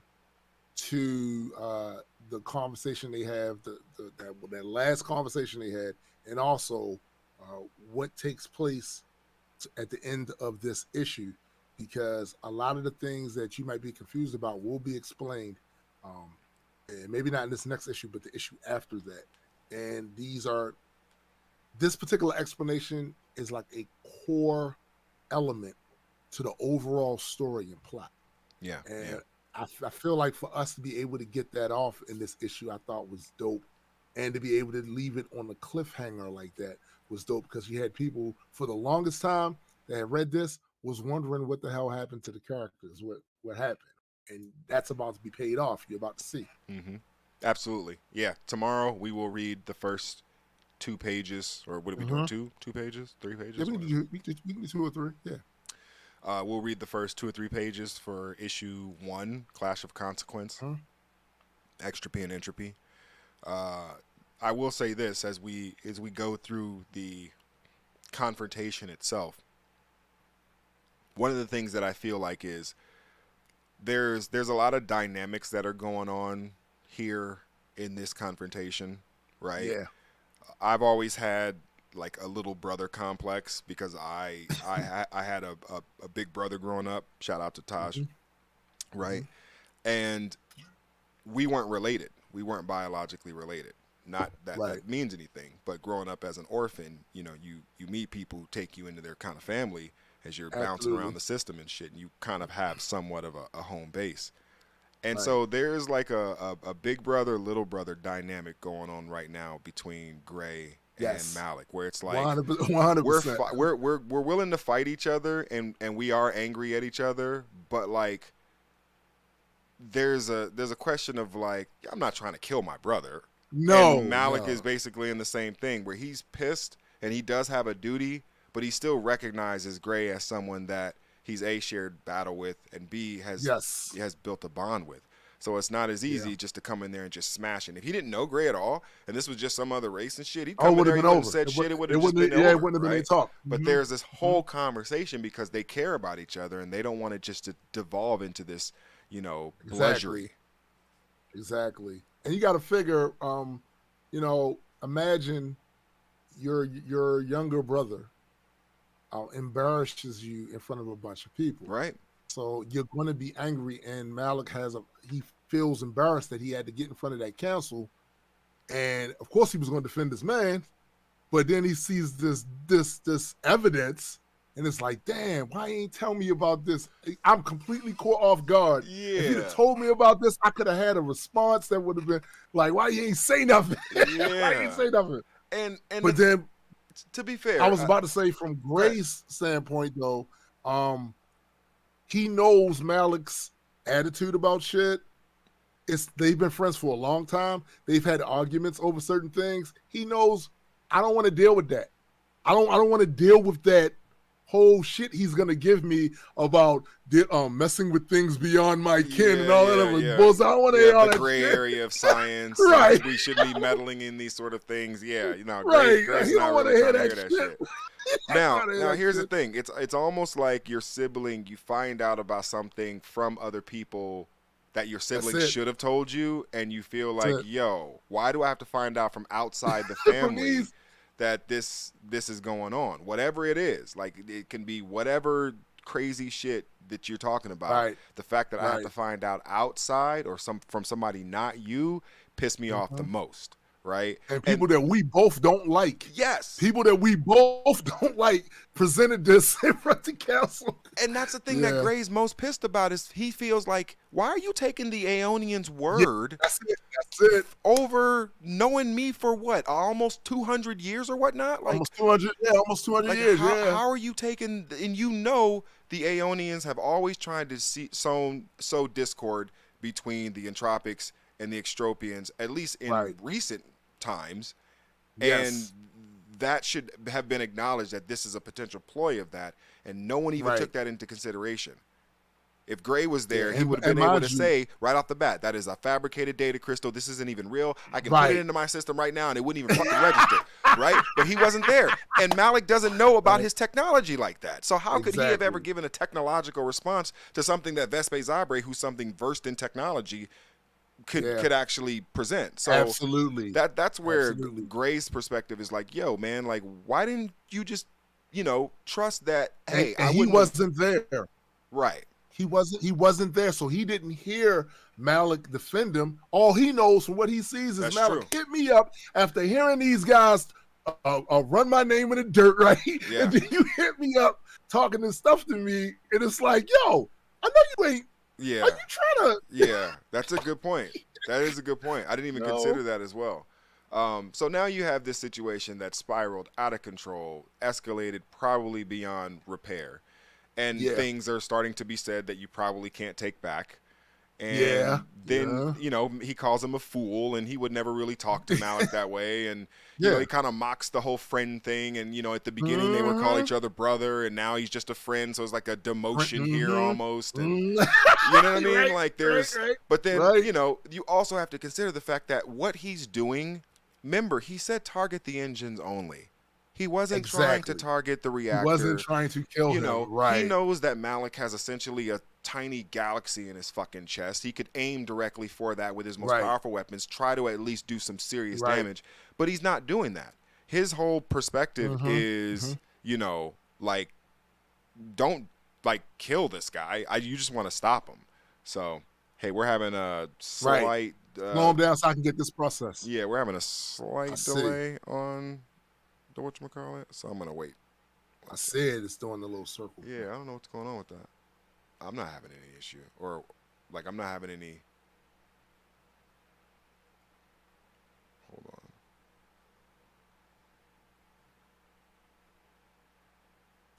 E: to the conversation they have, that last conversation they had, and also what takes place at the end of this issue, because a lot of the things that you might be confused about will be explained, and maybe not in this next issue, but the issue after that. And this particular explanation is like a core element to the overall story and plot.
F: Yeah.
E: And I feel like for us to be able to get that off in this issue, I thought was dope. And to be able to leave it on a cliffhanger like that was dope, because you had people for the longest time that had read this was wondering what the hell happened to the characters, what happened. And that's about to be paid off. You're about to see.
F: Absolutely. Yeah. Tomorrow we will read the first 2 pages, or what are we doing? 2 pages, 3 pages?
E: Yeah, we can do 2 or 3. Yeah.
F: We'll read the first 2 or 3 pages for issue 1, Clash of Consequence, Extropy and Entropy. I will say this, as we go through the confrontation itself, one of the things that I feel like is there's a lot of dynamics that are going on here in this confrontation, right?
E: Yeah.
F: I've always had like a little brother complex, because I had a big brother growing up. Shout out to Taj, right? And we weren't related. We weren't biologically related. Not that that means anything, but growing up as an orphan, you know, you meet people who take you into their kind of family as you're bouncing around the system and shit, and you kind of have somewhat of a home base. And so there's like a big brother, little brother dynamic going on right now between Gray and Malik, where it's like
E: 100%.
F: we're willing to fight each other, and we are angry at each other, but like there's a question of like, I'm not trying to kill my brother.
E: No,
F: and Malik is basically in the same thing, where he's pissed and he does have a duty, but he still recognizes Gray as someone that he's A, shared battle with, and B, has built a bond with. So it's not as easy just to come in there and just smash it. If he didn't know Gray at all, and this was just some other race and shit, he'd come in there, he wouldn't have said shit, it would have just been over,
E: it wouldn't have been any talk.
F: But there's this whole conversation because they care about each other and they don't want it just to devolve into this, you know, bludgery.
E: Exactly. And you got to figure, you know, imagine your younger brother embarrasses you in front of a bunch of people.
F: Right.
E: So you're going to be angry, and Malik he feels embarrassed that he had to get in front of that council, and of course he was going to defend his man, but then he sees this evidence, and it's like, damn, why you ain't tell me about this? I'm completely caught off guard.
F: Yeah.
E: If you'd have told me about this, I could have had a response that would have been like, why you ain't say nothing?
F: Yeah.
E: Why you ain't say nothing?
F: And
E: but then,
F: to be fair,
E: I was about to say from Gray's standpoint though, he knows Malik's attitude about shit. They've been friends for a long time. They've had arguments over certain things. He knows I don't want to deal with that. I don't want to deal with that whole shit he's gonna give me about messing with things beyond my kin and all that other bullshit. I don't want to hear all
F: the
E: that
F: gray
E: shit.
F: area of science.
E: Right.
F: We should be meddling in these sort of things. Yeah, you know,
E: Right.
F: Gray's
E: He don't
F: not
E: want to
F: really
E: hear
F: trying
E: that
F: to
E: shit.
F: Now here's the thing. It's almost like your sibling. You find out about something from other people that your sibling should have told you, and you feel like, yo, why do I have to find out from outside the family that this is going on? Whatever it is, like it can be whatever crazy shit that you're talking about.
E: Right.
F: The fact that I have to find out outside or from somebody not you pissed me off the most. Right.
E: And people that we both don't like.
F: Yes.
E: People that we both don't like presented this in front of the council.
F: And that's the thing that Gray's most pissed about is he feels like, why are you taking the Aeonians' word
E: that's it.
F: over knowing me for what, almost 200 years or whatnot? Like,
E: almost 200 years.
F: How are you taking, and you know the Aeonians have always tried to sow discord between the Entropics and the Extropians, at least in recent times, and that should have been acknowledged that this is a potential ploy of that, and no one even took that into consideration. If Gray was there, he would have been able to say right off the bat, that is a fabricated data crystal. This isn't even real. I can put it into my system right now, and it wouldn't even fucking register, right? But he wasn't there, and Malik doesn't know about his technology like that. So how could he have ever given a technological response to something that Vespe Zabre, who's something versed in technology, could actually present? So
E: absolutely,
F: that's where Gray's perspective is like, yo, man, like, why didn't you just, you know, trust that? Hey,
E: he wasn't there.
F: Right.
E: He wasn't there, so he didn't hear Malik defend him. All he knows from what he sees is Malik hit me up after hearing these guys run my name in the dirt, right?
F: Yeah.
E: And then you hit me up talking this stuff to me, and it's like, yo, I know you ain't.
F: Yeah.
E: Are you trying to?
F: Yeah, that's a good point. That is a good point. I didn't even consider that as well. So now you have this situation that spiraled out of control, escalated probably beyond repair. And things are starting to be said that you probably can't take back. And then, you know, he calls him a fool, and he would never really talk to Malik that way. And, you know, he kind of mocks the whole friend thing. And, you know, at the beginning they would call each other brother, and now he's just a friend. So it's like a demotion here almost. And, you know what I mean? Like there's, but then, you know, you also have to consider the fact that what he's doing, remember, he said target the engines only. He wasn't trying to target the reactor.
E: He wasn't trying to kill him.
F: He knows that Malik has essentially a tiny galaxy in his fucking chest. He could aim directly for that with his most powerful weapons, try to at least do some serious damage, but he's not doing that. His whole perspective is, you know, like, don't, like, kill this guy. You just want to stop him. So, hey, we're having a slight...
E: slow him down so I can get this process.
F: Yeah, we're having a slight delay on... whatchamacallit, so I'm gonna wait.
E: I said it's doing the little circle.
F: Yeah, I don't know what's going on with that. I'm not having any issue, or like I'm not having any. Hold on.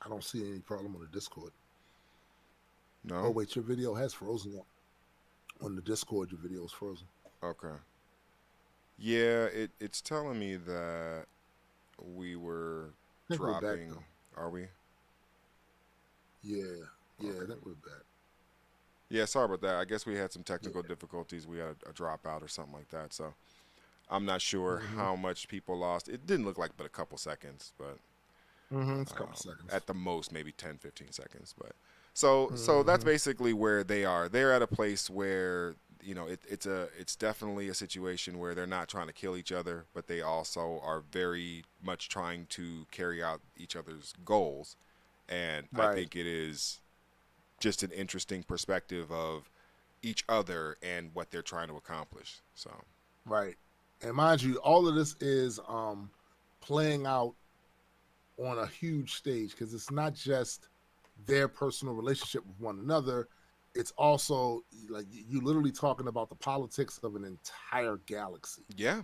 E: I don't see any problem on the Discord.
F: No.
E: Oh wait, your video has frozen. On the Discord, your video is frozen.
F: Okay. Yeah, it's telling me that we were dropping. Are we?
E: Yeah, I think we're back.
F: Yeah, sorry about that. I guess we had some technical difficulties. We had a dropout or something like that. So I'm not sure how much people lost. It didn't look like but a couple seconds, but
E: It's a couple seconds.
F: at the most maybe 10, 15 seconds. But so that's basically where they are. They're at a place where it's definitely a situation where they're not trying to kill each other, but they also are very much trying to carry out each other's goals. And I think it is just an interesting perspective of each other and what they're trying to accomplish. So
E: Right. And mind you, all of this is playing out on a huge stage, because it's not just their personal relationship with one another. It's also like you literally talking about the politics of an entire galaxy.
F: yeah,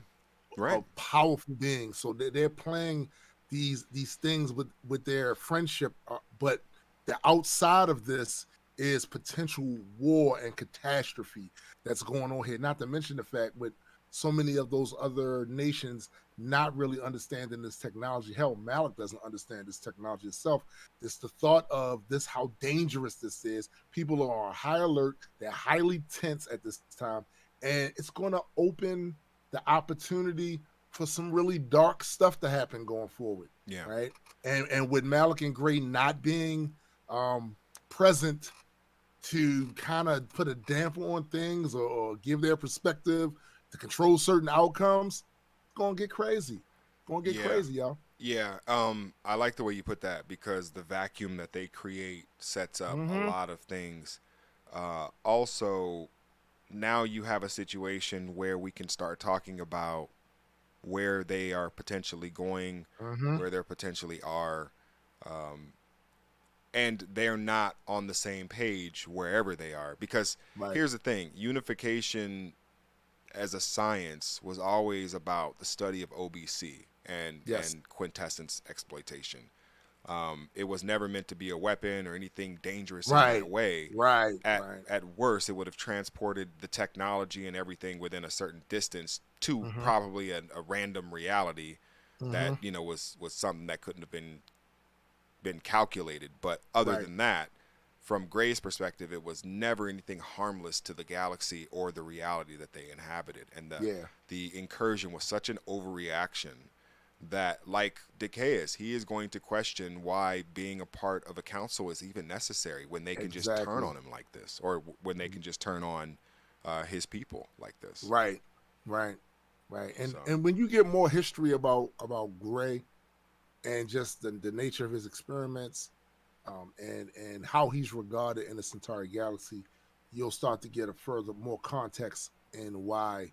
F: right.
E: Of powerful beings. So they're playing these things with their friendship, but the outside of this is potential war and catastrophe that's going on here. Not to mention the fact with so many of those other nations not really understanding this technology. Hell, Malik doesn't understand this technology itself. It's the thought of this, how dangerous this is. People are on high alert. They're highly tense at this time. And it's going to open the opportunity for some really dark stuff to happen going forward.
F: Yeah.
E: Right. And with Malik and Gray not being present to kind of put a damper on things or give their perspective to control certain outcomes, it's gonna get crazy. Gonna get crazy, y'all.
F: Yeah, I like the way you put that, because the vacuum that they create sets up a lot of things. Also, now you have a situation where we can start talking about where they are potentially going, where they potentially are, and they're not on the same page wherever they are. Because here's the thing, unification as a science was always about the study of OBC and quintessence exploitation. It was never meant to be a weapon or anything dangerous in that way. At worst, it would have transported the technology and everything within a certain distance to probably a random reality that was something that couldn't have been calculated. But other than that, from Gray's perspective, it was never anything harmless to the galaxy or the reality that they inhabited. And the incursion was such an overreaction that, like Decaeus, he is going to question why being a part of a council is even necessary when they can just turn on him like this, or when they can just turn on his people like this.
E: Right. And when you get more history about Gray and just the nature of his experiments, and how he's regarded in the Centauri galaxy, you'll start to get more context in why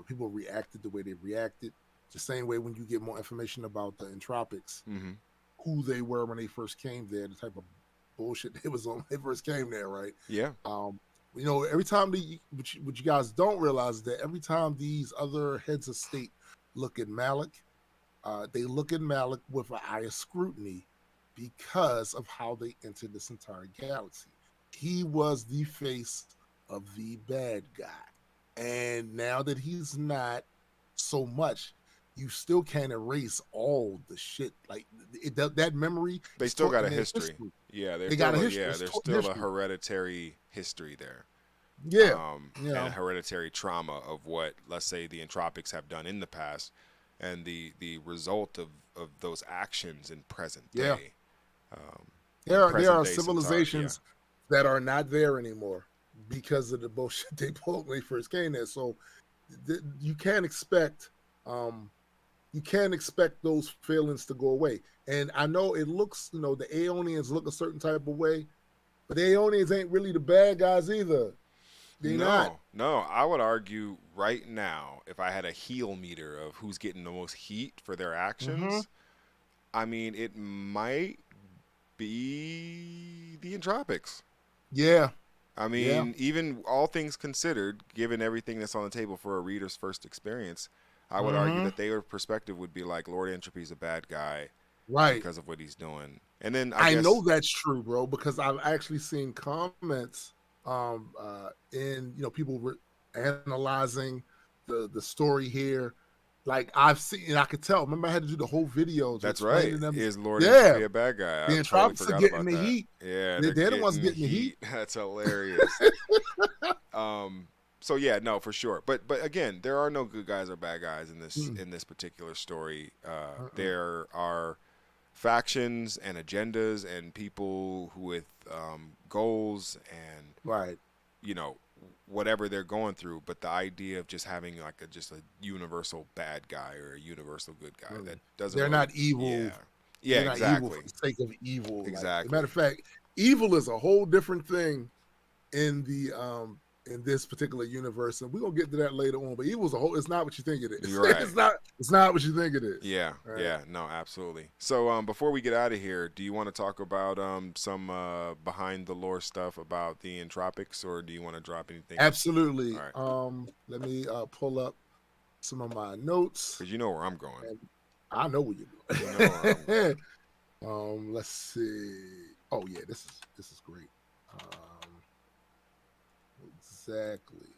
E: people reacted the way they reacted. The same way when you get more information about the Entropics, who they were when they first came there, the type of bullshit they was on when they first came there, right?
F: Yeah.
E: Every time what you guys don't realize is that every time these other heads of state look at Malik, they look at Malik with an eye of scrutiny, because of how they entered this entire galaxy. He was the face of the bad guy. And now that he's not so much, you still can't erase all the shit. Like that memory.
F: They still got a history. Yeah, there's still a hereditary history there.
E: Yeah.
F: And a hereditary trauma of what, let's say, the Entropics have done in the past, and the result of those actions in present day.
E: There are civilizations that are not there anymore because of the bullshit they pulled when they first came there. So you can't expect those feelings to go away. And I know it looks, the Aeonians look a certain type of way, but the Aeonians ain't really the bad guys either. They're not.
F: No, I would argue right now, if I had a heel meter of who's getting the most heat for their actions, I mean, it might be the Entropics.
E: Yeah.
F: I mean, even all things considered, given everything that's on the table for a reader's first experience, I would argue that their perspective would be like, Lord Entropy's a bad guy, because of what he's doing. And then I guess,
E: know that's true, bro, because I've actually seen comments in people analyzing the story here, Like I've seen, and I could tell. Remember, I had to do the whole video.
F: That's right.
E: Them.
F: Is Lord
E: Yeah,
F: Entropy a bad guy?
E: the
F: I totally
E: Entropics are
F: forgot
E: getting
F: about
E: the
F: that.
E: heat.
F: Yeah,
E: They're the ones getting the heat.
F: That's hilarious. So yeah, no, for sure. But again, there are no good guys or bad guys in this particular story. There are factions and agendas and people with goals and
E: right,
F: whatever they're going through. But the idea of just having like just a universal bad guy or a universal good guy that doesn't.
E: They're not evil.
F: Yeah,
E: they're
F: exactly.
E: Not evil for the sake of evil.
F: Exactly.
E: Like, as a matter of fact, evil is a whole different thing in the in this particular universe, and we're gonna get to that later on. But evil's a whole. It's not what you think it is.
F: You're right.
E: It's not what you think it is.
F: Yeah,
E: right?
F: Yeah, no, absolutely. So before we get out of here, do you want to talk about some behind the lore stuff about the Entropics, or do you want to drop anything?
E: Absolutely.
F: All right.
E: Let me pull up some of my notes.
F: Because you know where I'm going.
E: And I know where you're
F: going. You know where I'm
E: going. Let's see. Oh yeah, this is great. Exactly.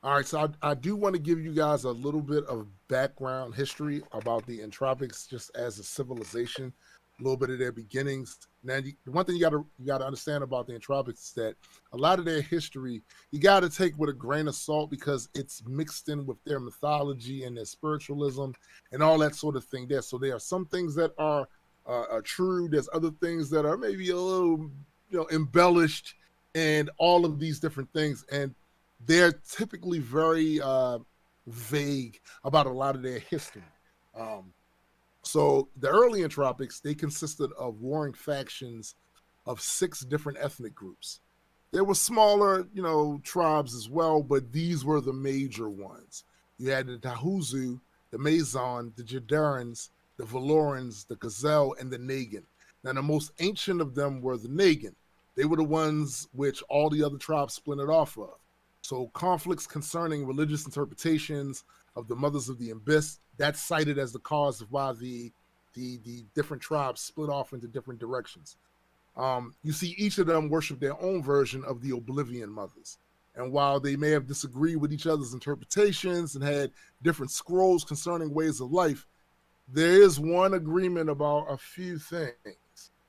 E: All right, so I do want to give you guys a little bit of background history about the Entropics just as a civilization, a little bit of their beginnings. Now, the one thing you got to understand about the Entropics is that a lot of their history you got to take with a grain of salt because it's mixed in with their mythology and their spiritualism and all that sort of thing there. So there are some things that are true. There's other things that are maybe a little embellished and all of these different things. And they're typically very vague about a lot of their history. So the early Entropics, they consisted of warring factions of 6 different ethnic groups. There were smaller, tribes as well, but these were the major ones. You had the Tahuzu, the Mazon, the Jadarans, the Valorans, the Gazelle, and the Nagan. Now, the most ancient of them were the Nagan. They were the ones which all the other tribes splintered off of. So conflicts concerning religious interpretations of the Mothers of the Abyss, that's cited as the cause of why the different tribes split off into different directions. You see each of them worship their own version of the Oblivion Mothers. And while they may have disagreed with each other's interpretations and had different scrolls concerning ways of life, there is one agreement about a few things.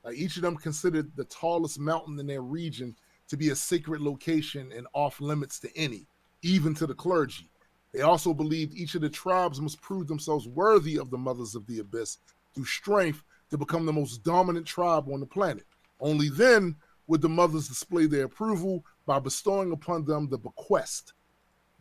E: Like each of them considered the tallest mountain in their region to be a sacred location and off limits to any, even to the clergy. They also believed each of the tribes must prove themselves worthy of the Mothers of the Abyss through strength to become the most dominant tribe on the planet. Only then would the Mothers display their approval by bestowing upon them the bequest.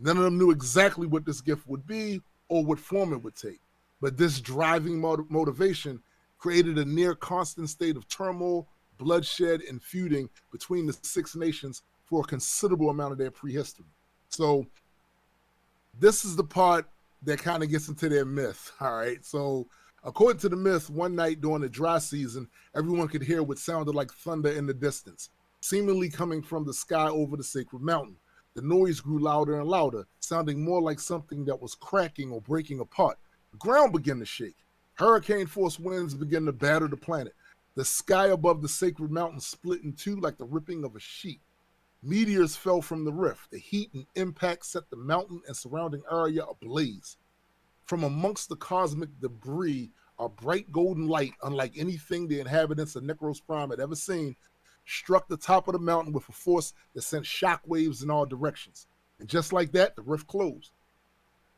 E: None of them knew exactly what this gift would be or what form it would take, but this driving motivation created a near constant state of turmoil, bloodshed, and feuding between the 6 nations for a considerable amount of their prehistory. So this is the part that kind of gets into their myth, all right? So according to the myth, one night during the dry season, everyone could hear what sounded like thunder in the distance, seemingly coming from the sky over the sacred mountain. The noise grew louder and louder, sounding more like something that was cracking or breaking apart. The ground began to shake. Hurricane-force winds began to batter the planet. The sky above the sacred mountain split in two like the ripping of a sheet. Meteors fell from the rift. The heat and impact set the mountain and surrounding area ablaze. From amongst the cosmic debris, a bright golden light, unlike anything the inhabitants of Necros Prime had ever seen, struck the top of the mountain with a force that sent shockwaves in all directions. And just like that, the rift closed.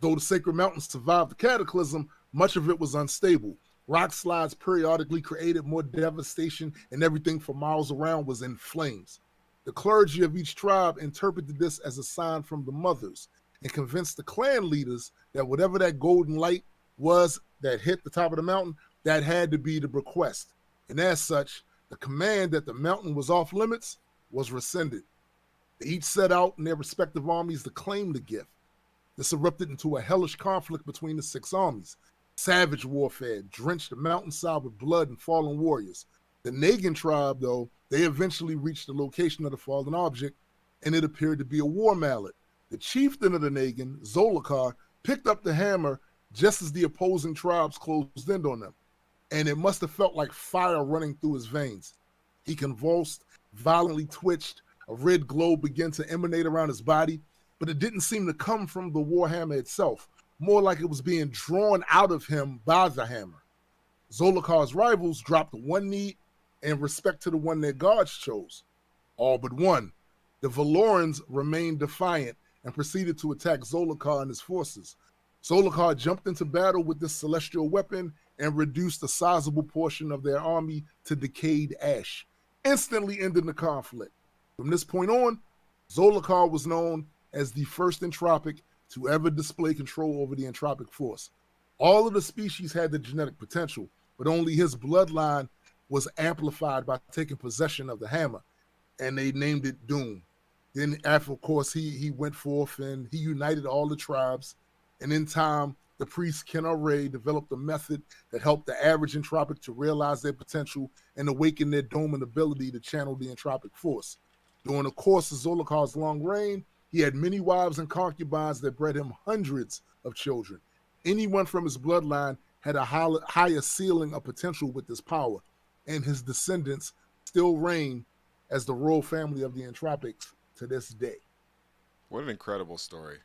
E: Though the sacred mountain survived the cataclysm, much of it was unstable. Rock slides periodically created more devastation, and everything for miles around was in flames. The clergy of each tribe interpreted this as a sign from the Mothers and convinced the clan leaders that whatever that golden light was that hit the top of the mountain, that had to be the bequest. And as such, the command that the mountain was off limits was rescinded. They each set out in their respective armies to claim the gift. This erupted into a hellish conflict between the 6 armies. Savage warfare drenched the mountainside with blood and fallen warriors. The Nagan tribe, though, they eventually reached the location of the fallen object, and it appeared to be a war mallet. The chieftain of the Nagan, Zolokar, picked up the hammer just as the opposing tribes closed in on them, and it must have felt like fire running through his veins. He convulsed, violently twitched, a red glow began to emanate around his body. but it didn't seem to come from the Warhammer itself, more like it was being drawn out of him by the hammer. Zolokar's rivals dropped one knee in respect to the one their gods chose. All but one. The Valorans remained defiant and proceeded to attack Zolokar and his forces. Zolokar jumped into battle with this celestial weapon and reduced a sizable portion of their army to decayed ash, instantly ending the conflict. From this point on, Zolokar was known as the first entropic to ever display control over the entropic force. All of the species had the genetic potential, but only his bloodline was amplified by taking possession of the hammer, and they named it Doom. Then, after, of course, he went forth and he united all the tribes, and in time, the priest Ken Ray developed a method that helped the average entropic to realize their potential and awaken their dominant ability to channel the entropic force. During the course of Zolokar's long reign, he had many wives and concubines that bred him hundreds of children. Anyone from his bloodline had a higher ceiling of potential with this power, and his descendants still reign as the royal family of the entropics to this day.
F: What an incredible story.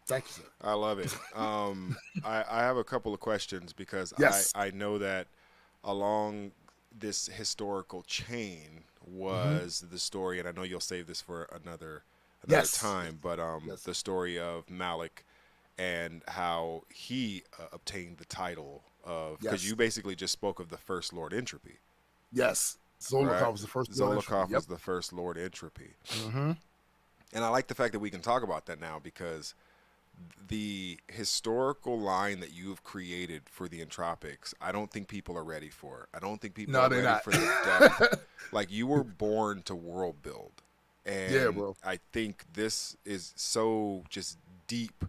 E: Thank you, sir.
F: I love it. I have a couple of questions because
E: yes.
F: I know that along this historical chain was the story, and I know you'll save this for another time, but the story of Malik and how he obtained the title of, because you basically just spoke of the first Lord Entropy.
E: Yes. Zolokar was the first Lord Entropy.
F: Zolokar was the first Lord Entropy. And I like the fact that we can talk about that now, because the historical line that you have created for the Entropics, I don't think people are ready for. I don't think people are ready for the depth. Like, you were born to world build. And
E: bro.
F: I think this is so just deep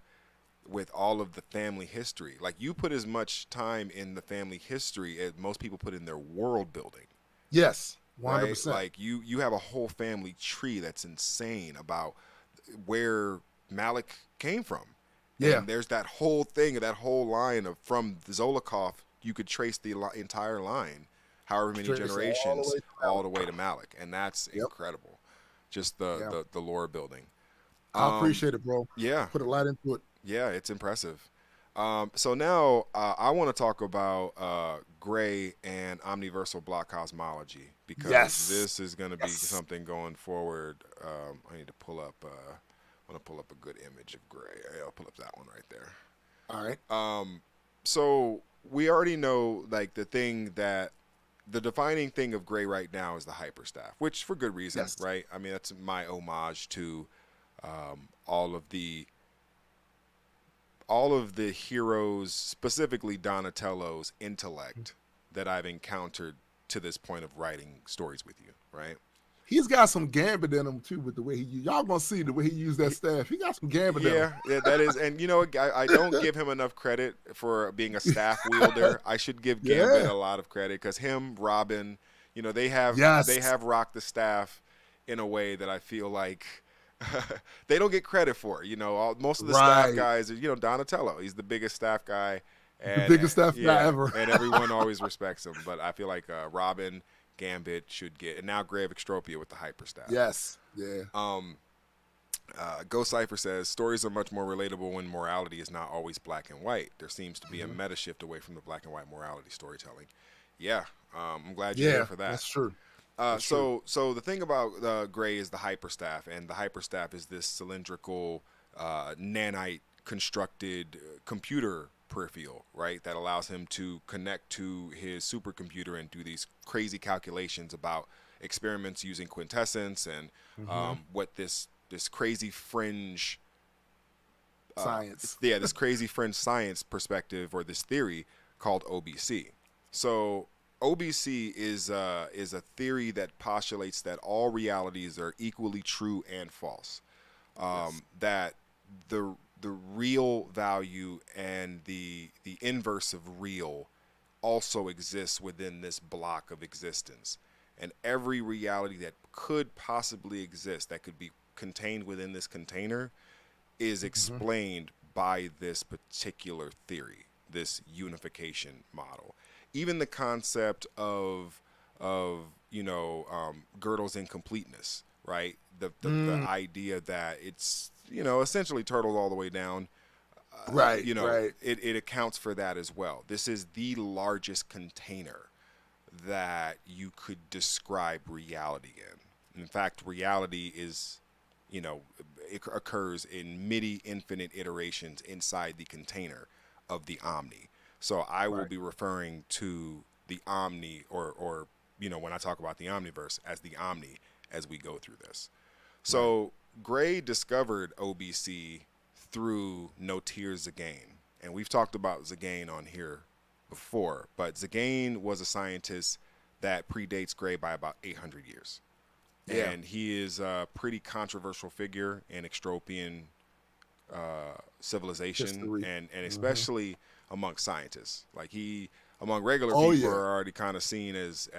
F: with all of the family history. Like, you put as much time in the family history as most people put in their world building.
E: Yes, 100%.
F: Right? Like, you have a whole family tree that's insane about where Malik came from.
E: Yeah.
F: And there's that whole thing, that whole line of, from Zolokov, you could trace the entire line, however many generations, all the way to Malik. And that's incredible. Just the lore building.
E: I appreciate it, bro.
F: Yeah.
E: Put a lot into it.
F: Yeah, it's impressive. So now I want to talk about Gray and omniversal block cosmology, because this is going to be something going forward. I need to pull up. I want to pull up a good image of Gray. I'll pull up that one right there.
E: All right.
F: So we already know, like, the defining thing of Gray right now is the hyperstaff, which for good reason, right? I mean, that's my homage to all of the heroes, specifically Donatello's intellect that I've encountered to this point of writing stories with you, right?
E: He's got some gambit in him too, with the way y'all gonna see the way he used that staff. He got some gambit in him.
F: Yeah, that is, and you know, I don't give him enough credit for being a staff wielder. I should give Gambit a lot of credit, because him, Robin, you know, they have rocked the staff in a way that I feel like they don't get credit for. You know, most of the staff guys, you know, Donatello, he's the biggest staff guy, and
E: the biggest staff guy ever,
F: and everyone always respects him. But I feel like Robin, Gambit should get, and now Grave Extropia with the hyperstaff.
E: Yes. Yeah.
F: Ghost Cypher says stories are much more relatable when morality is not always black and white. There seems to be a meta shift away from the black and white morality storytelling. Yeah. I'm glad you're here for that.
E: That's true.
F: So the thing about Gray is the hyperstaff, and the hyperstaff is this cylindrical nanite constructed computer peripheral, right, that allows him to connect to his supercomputer and do these crazy calculations about experiments using quintessence and what this crazy fringe
E: science,
F: this crazy fringe science perspective, or this theory called OBC. So OBC is a theory that postulates that all realities are equally true and false. That the real value and the inverse of real also exists within this block of existence. And every reality that could possibly exist, that could be contained within this container, is explained by this particular theory, this unification model. Even the concept of Gödel's incompleteness, right? The idea that it's, you know, essentially turtled all the way down.
E: Right,
F: You know,
E: right.
F: it accounts for that as well. This is the largest container that you could describe reality in. In fact, reality is, you know, it occurs in many infinite iterations inside the container of the Omni. So I will be referring to the Omni, or you know, when I talk about the Omniverse, as the Omni as we go through this. So Gray discovered OBC through No Tears Zagain. And we've talked about Zagain on here before, but Zagain was a scientist that predates Gray by about 800 years.
E: Yeah.
F: And he is a pretty controversial figure in Extropian civilization,
E: History.
F: and especially among scientists. Like, he, among regular
E: Oh,
F: people,
E: yeah.
F: are already kind of seen as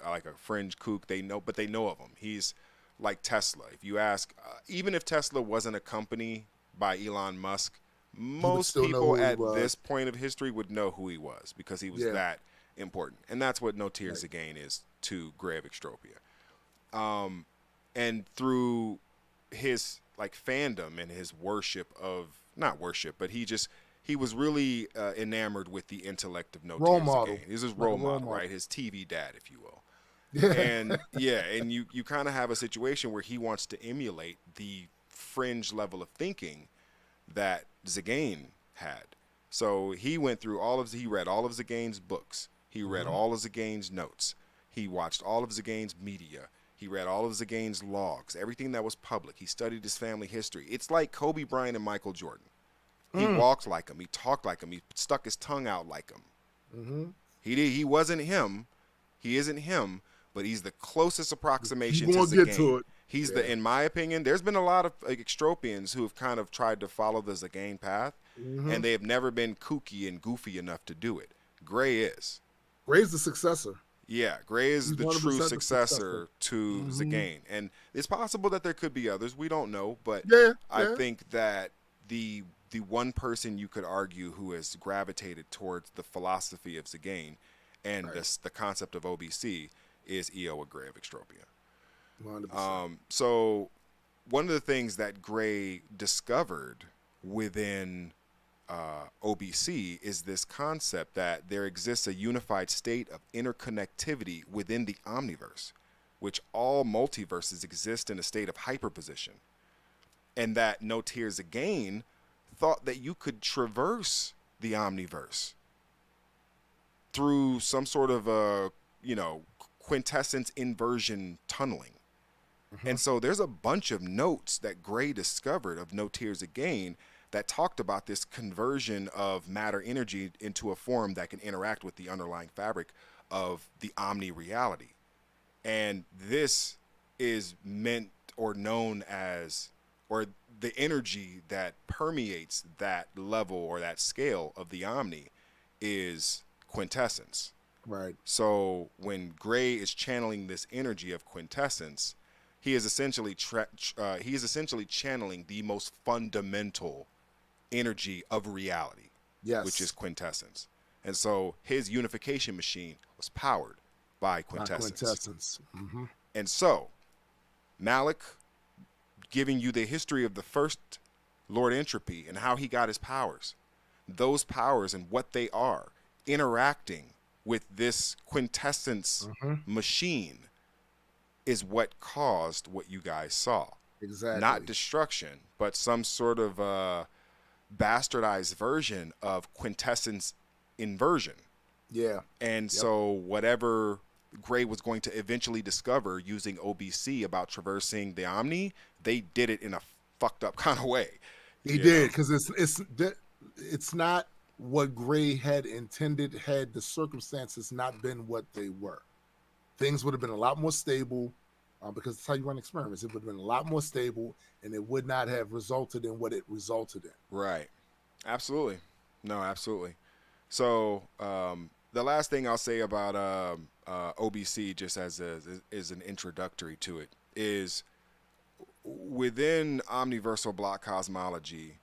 F: like a fringe kook. They know, but they know of him. He's like Tesla. If you ask, even if Tesla wasn't a company by Elon Musk, most
E: still know
F: people
E: who he
F: at
E: was.
F: this point of history would know who he was, because he was
E: Yeah.
F: that important. And that's what No Tears Again is to Gray of Extropia. And through his like fandom and his worship of, not worship, but he was really enamored with the intellect of No
E: Role
F: Tears
E: model.
F: Again. He's his
E: Like a
F: role
E: role
F: model,
E: model.
F: right? His TV dad, if you will.
E: Yeah.
F: And yeah, and you kind of have a situation where he wants to emulate the fringe level of thinking that Zagain had. So he went through he read all of Zagain's books. He read all of Zagain's notes. He watched all of Zagain's media. He read all of Zagain's logs, everything that was public. He studied his family history. It's like Kobe Bryant and Michael Jordan. He walked like him. He talked like him. He stuck his tongue out like him. He wasn't him. He isn't him, but he's the closest approximation
E: You
F: to
E: won't
F: Zagain.
E: get to it.
F: He's in my opinion, there's been a lot of like, Extropians who have kind of tried to follow the Zagain path, and they have never been kooky and goofy enough to do it. Gray is.
E: Gray's the successor.
F: Yeah, Gray is
E: He's
F: the
E: 100%
F: true
E: the
F: successor to Zagain. And it's possible that there could be others. We don't know, but
E: Yeah,
F: I
E: yeah.
F: think that the one person you could argue who has gravitated towards the philosophy of Zagain and the concept of OBC is Eowa Gray of Extropia.
E: 100%.
F: So one of the things that Gray discovered within OBC is this concept that there exists a unified state of interconnectivity within the omniverse, which all multiverses exist in a state of hyperposition, and that No Tears Again thought that you could traverse the omniverse through some sort of quintessence inversion tunneling. And so there's a bunch of notes that Gray discovered of No Tears Again that talked about this conversion of matter energy into a form that can interact with the underlying fabric of the omni reality. And this is meant or known as, or the energy that permeates that level or that scale of the omni is quintessence.
E: Right.
F: So when Gray is channeling this energy of quintessence, he is essentially channeling the most fundamental energy of reality,
E: Yes.
F: which is quintessence. And so his unification machine was powered by quintessence.
E: Quintessence.
F: And so Malik, giving you the history of the first Lord Entropy and how he got his powers, those powers and what they are, interacting with this quintessence machine is what caused what you guys saw.
E: Exactly.
F: Not destruction, but some sort of bastardized version of quintessence inversion.
E: Yeah.
F: And so whatever Gray was going to eventually discover using OBC about traversing the Omni, they did it in a fucked up kind of way.
E: He did, because it's not what Gray had intended had the circumstances not been what they were. Things would have been a lot more stable, because that's how you run experiments. It would have been a lot more stable, and it would not have resulted in what it resulted in.
F: Right. Absolutely. No, absolutely. So the last thing I'll say about OBC, just as is an introductory to it, is within omniversal block cosmology,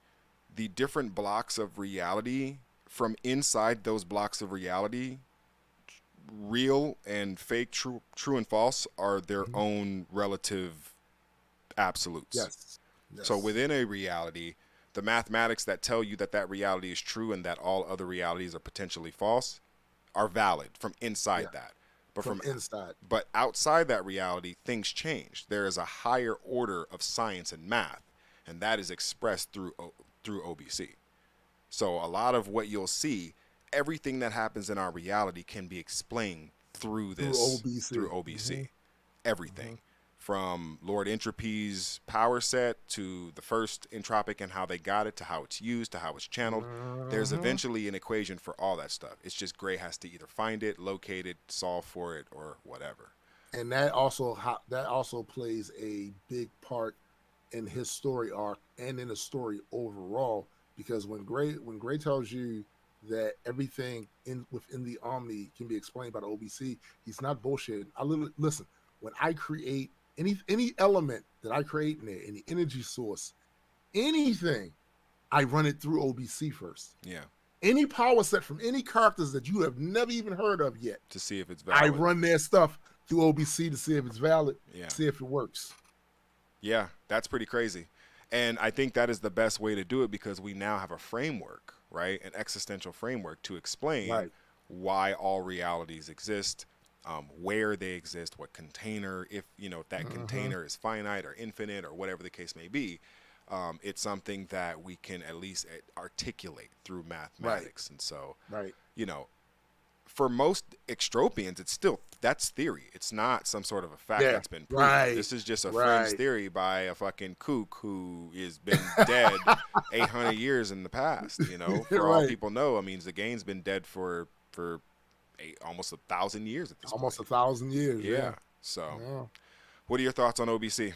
F: the different blocks of reality, from inside those blocks of reality, real and fake, true and false, are their own relative absolutes.
E: Yes.
F: So within a reality, the mathematics that tell you that that reality is true and that all other realities are potentially false are valid from inside that. But
E: from inside.
F: But outside that reality, things change. There is a higher order of science and math, and that is expressed through OBC. So a lot of what you'll see, everything that happens in our reality can be explained through OBC. Mm-hmm. Everything. From Lord Entropy's power set to the first entropic and how they got it to how it's used to how it's channeled. There's eventually an equation for all that stuff. It's just Gray has to either find it, locate it, solve for it, or whatever.
E: And that also plays a big part in his story arc and in the story overall, because when Gray tells you that everything within the Omni can be explained by the OBC, he's not bullshitting. Listen, when I create any element that I create in there, any energy source, anything, I run it through OBC first.
F: Yeah.
E: Any power set from any characters that you have never even heard of yet,
F: to see if it's valid.
E: I run their stuff through OBC to see if it's valid, see if it works.
F: Yeah, that's pretty crazy. And I think that is the best way to do it, because we now have a framework, right? An existential framework to explain why all realities exist, where they exist, what container, if that container is finite or infinite or whatever the case may be. It's something that we can at least articulate through mathematics. And so, for most extropians, that's theory. It's not some sort of a fact that's been proven. This is just a fringe theory by a fucking kook who has been dead 800 years in the past. For all people know, I mean, Zagane's been dead for almost 1,000 years at this point.
E: Almost 1,000 years. Yeah.
F: So, what are your thoughts on OBC?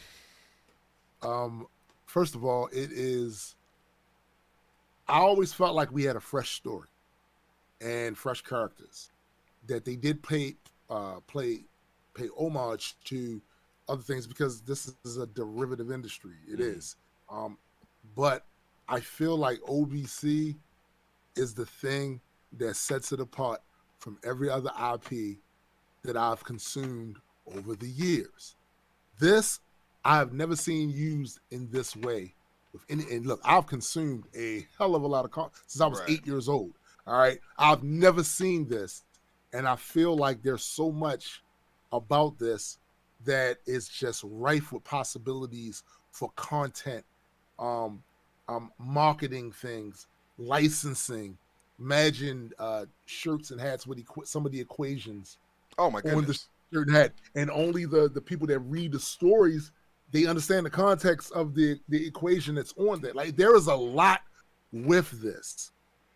E: First of all, I always felt like we had a fresh story and fresh characters, that they did pay homage to other things, because this is a derivative industry. It is. But I feel like OBC is the thing that sets it apart from every other IP that I've consumed over the years. This I've never seen used in this way. And look, I've consumed a hell of a lot of comics since I was 8 years old. All right, I've never seen this, and I feel like there's so much about this that is just rife with possibilities for content, marketing things, licensing. Imagine shirts and hats with some of the equations.
F: Oh my goodness!
E: On the shirt and hat, and only the people that read the stories, they understand the context of the equation that's on there. Like, there is a lot with this,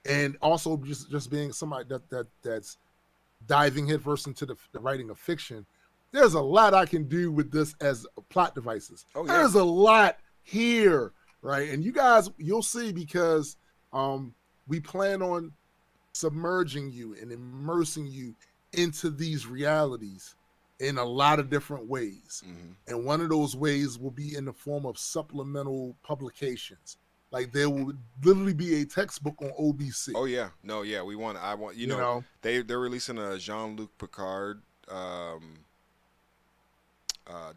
E: and also just being somebody that's diving headfirst into the writing of fiction. There's a lot I can do with this as plot devices. Oh, yeah. There's a lot here, right? And you guys, you'll see, because we plan on submerging you and immersing you into these realities in a lot of different ways. And one of those ways will be in the form of supplemental publications. Like, there will literally be a textbook on OBC.
F: Oh yeah, no, yeah, I want you know they're releasing a Jean-Luc Picard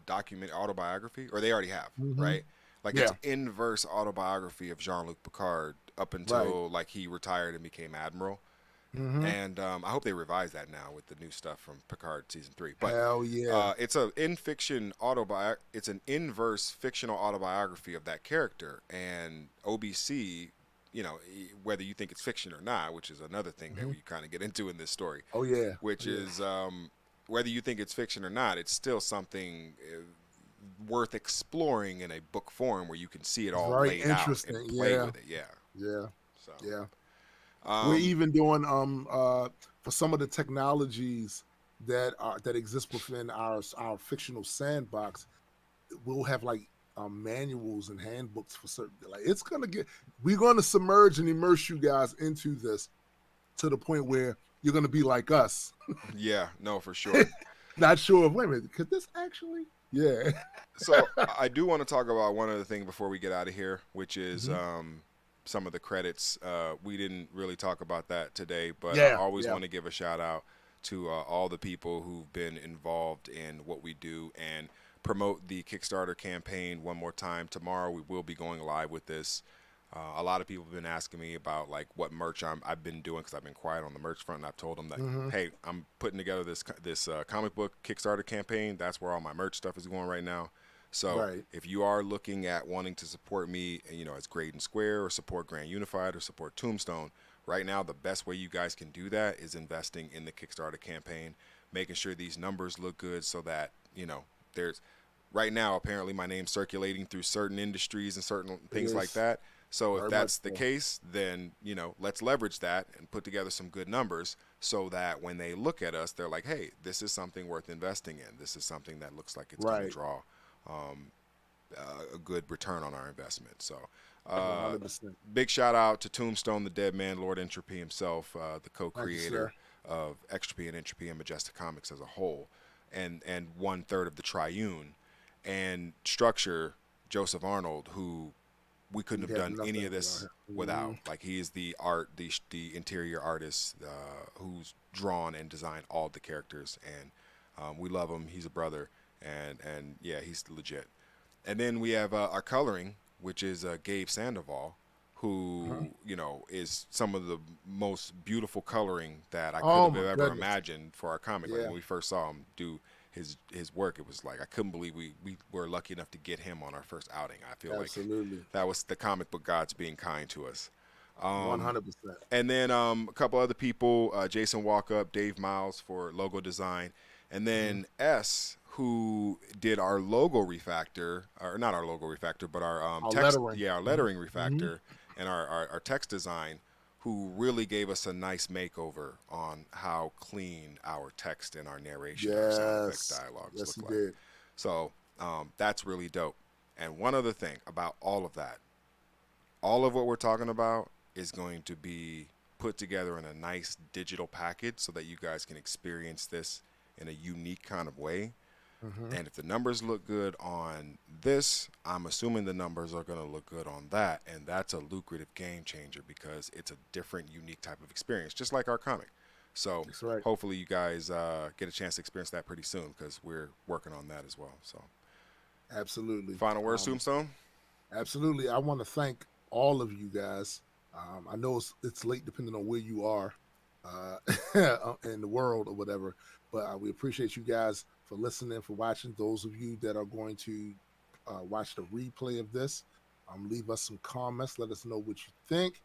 F: document autobiography, or they already have, right? Like, it's inverse autobiography of Jean-Luc Picard up until like he retired and became admiral. And I hope they revise that now with the new stuff from Picard season 3. But
E: hell yeah,
F: it's an it's an inverse fictional autobiography of that character. And OBC, whether you think it's fiction or not, which is another thing that we kind of get into in this story.
E: Oh yeah,
F: which is whether you think it's fiction or not, it's still something worth exploring in a book form where you can see it all laid out and play with it.
E: Yeah.
F: So
E: yeah. We're even doing for some of the technologies that exist within our fictional sandbox. We'll have like manuals and handbooks for certain. Like, we're gonna submerge and immerse you guys into this to the point where you're gonna be like us.
F: Yeah, no, for sure.
E: Not sure if, wait a minute, could this actually? Yeah.
F: So I do want to talk about one other thing before we get out of here, which is some of the credits. We didn't really talk about that today, but I always want to give a shout out to all the people who've been involved in what we do. And promote the Kickstarter campaign one more time. Tomorrow we will be going live with this. A lot of people have been asking me about like what merch I've been doing, because I've been quiet on the merch front, and I've told them that, hey, I'm putting together this comic book Kickstarter campaign. That's where all my merch stuff is going right now. So if you are looking at wanting to support me, you know, as Graydon Square, or support Grand Unified, or support Tombstone, right now the best way you guys can do that is investing in the Kickstarter campaign, making sure these numbers look good, so that, you know, there's right now apparently my name's circulating through certain industries and certain things like that. So if that's the case, then, you know, let's leverage that and put together some good numbers, so that when they look at us, they're like, hey, this is something worth investing in. This is something that looks like it's going to draw a good return on our investment. So big shout out to Tombstone, the dead man, Lord Entropy himself, the co-creator of Extropy and Entropy and Majestic Comics as a whole, and 1/3 of the Triune, and Structure, Joseph Arnold, who we couldn't have done any of this without. Like, he is the the interior artist who's drawn and designed all the characters, and we love him. He's a brother, and yeah, he's legit. And then we have our coloring, which is Gabe Sandoval, who you know, is some of the most beautiful coloring that I could have ever imagined for our comic. Like, when we first saw him do his work, it was like, I couldn't believe we were lucky enough to get him on our first outing. I feel like that was the comic book gods being kind to us.
E: 100%.
F: And then a couple other people, Jason Walkup, Dave Miles for logo design, and then S, who did our logo refactor, or not our logo refactor, but our text, lettering. Our lettering refactor, and our text design, who really gave us a nice makeover on how clean our text and our narration, our sound effects, dialogues look like. So that's really dope. And one other thing about all of that, all of what we're talking about is going to be put together in a nice digital package, so that you guys can experience this in a unique kind of way. And if the numbers look good on this, I'm assuming the numbers are going to look good on that. And that's a lucrative game changer, because it's a different, unique type of experience, just like our comic. So hopefully you guys get a chance to experience that pretty soon, because we're working on that as well. So
E: absolutely.
F: Final words, Tombstone?
E: Absolutely. I want to thank all of you guys. I know it's late depending on where you are in the world or whatever, but we appreciate you guys for listening, for watching. Those of you that are going to watch the replay of this, leave us some comments. Let us know what you think.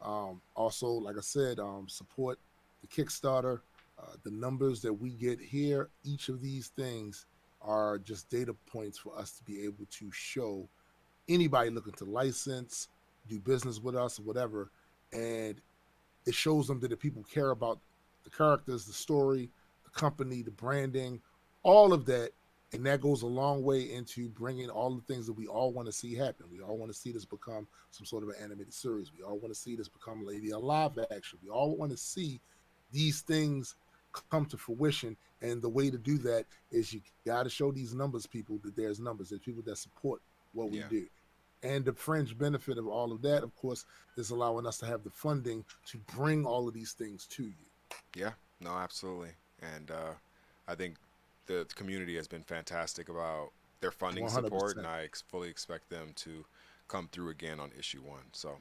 E: Also, like I said, support the Kickstarter. The numbers that we get here, each of these things are just data points for us to be able to show anybody looking to license, do business with us, or whatever. And it shows them that the people care about the characters, the story, the company, the branding, all of that. And that goes a long way into bringing all the things that we all want to see happen. We all want to see this become some sort of an animated series. We all want to see this become maybe a live action. We all want to see these things come to fruition. And the way to do that is you got to show these numbers, people, that there's numbers. There's people that support what we do. And the fringe benefit of all of that, of course, is allowing us to have the funding to bring all of these things to you.
F: Yeah, no, absolutely. And I think the community has been fantastic about their funding 100%. Support, and I fully expect them to come through again on issue 1. So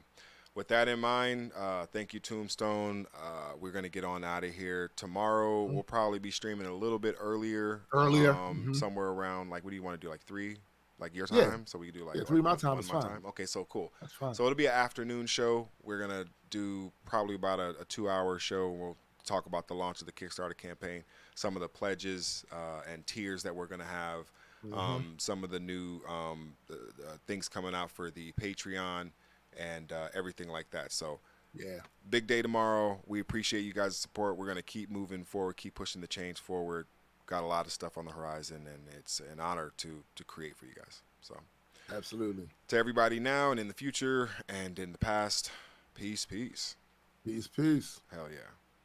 F: with that in mind, thank you, Tombstone. We're going to get on out of here. Tomorrow, we'll probably be streaming a little bit earlier. Somewhere around, like, what do you want to do, like 3? Like your time, so we can do like
E: 3 my time is fine.
F: Okay, so cool.
E: That's fine.
F: So it'll be an afternoon show. We're gonna do probably about a 2-hour show. We'll talk about the launch of the Kickstarter campaign, some of the pledges and tiers that we're gonna have, some of the new things coming out for the Patreon, and everything like that. So
E: yeah,
F: big day tomorrow. We appreciate you guys' support. We're gonna keep moving forward, keep pushing the change forward. Got a lot of stuff on the horizon, and it's an honor to create for you guys. So
E: absolutely.
F: To everybody now and in the future and in the past, peace.
E: Peace.
F: Hell yeah.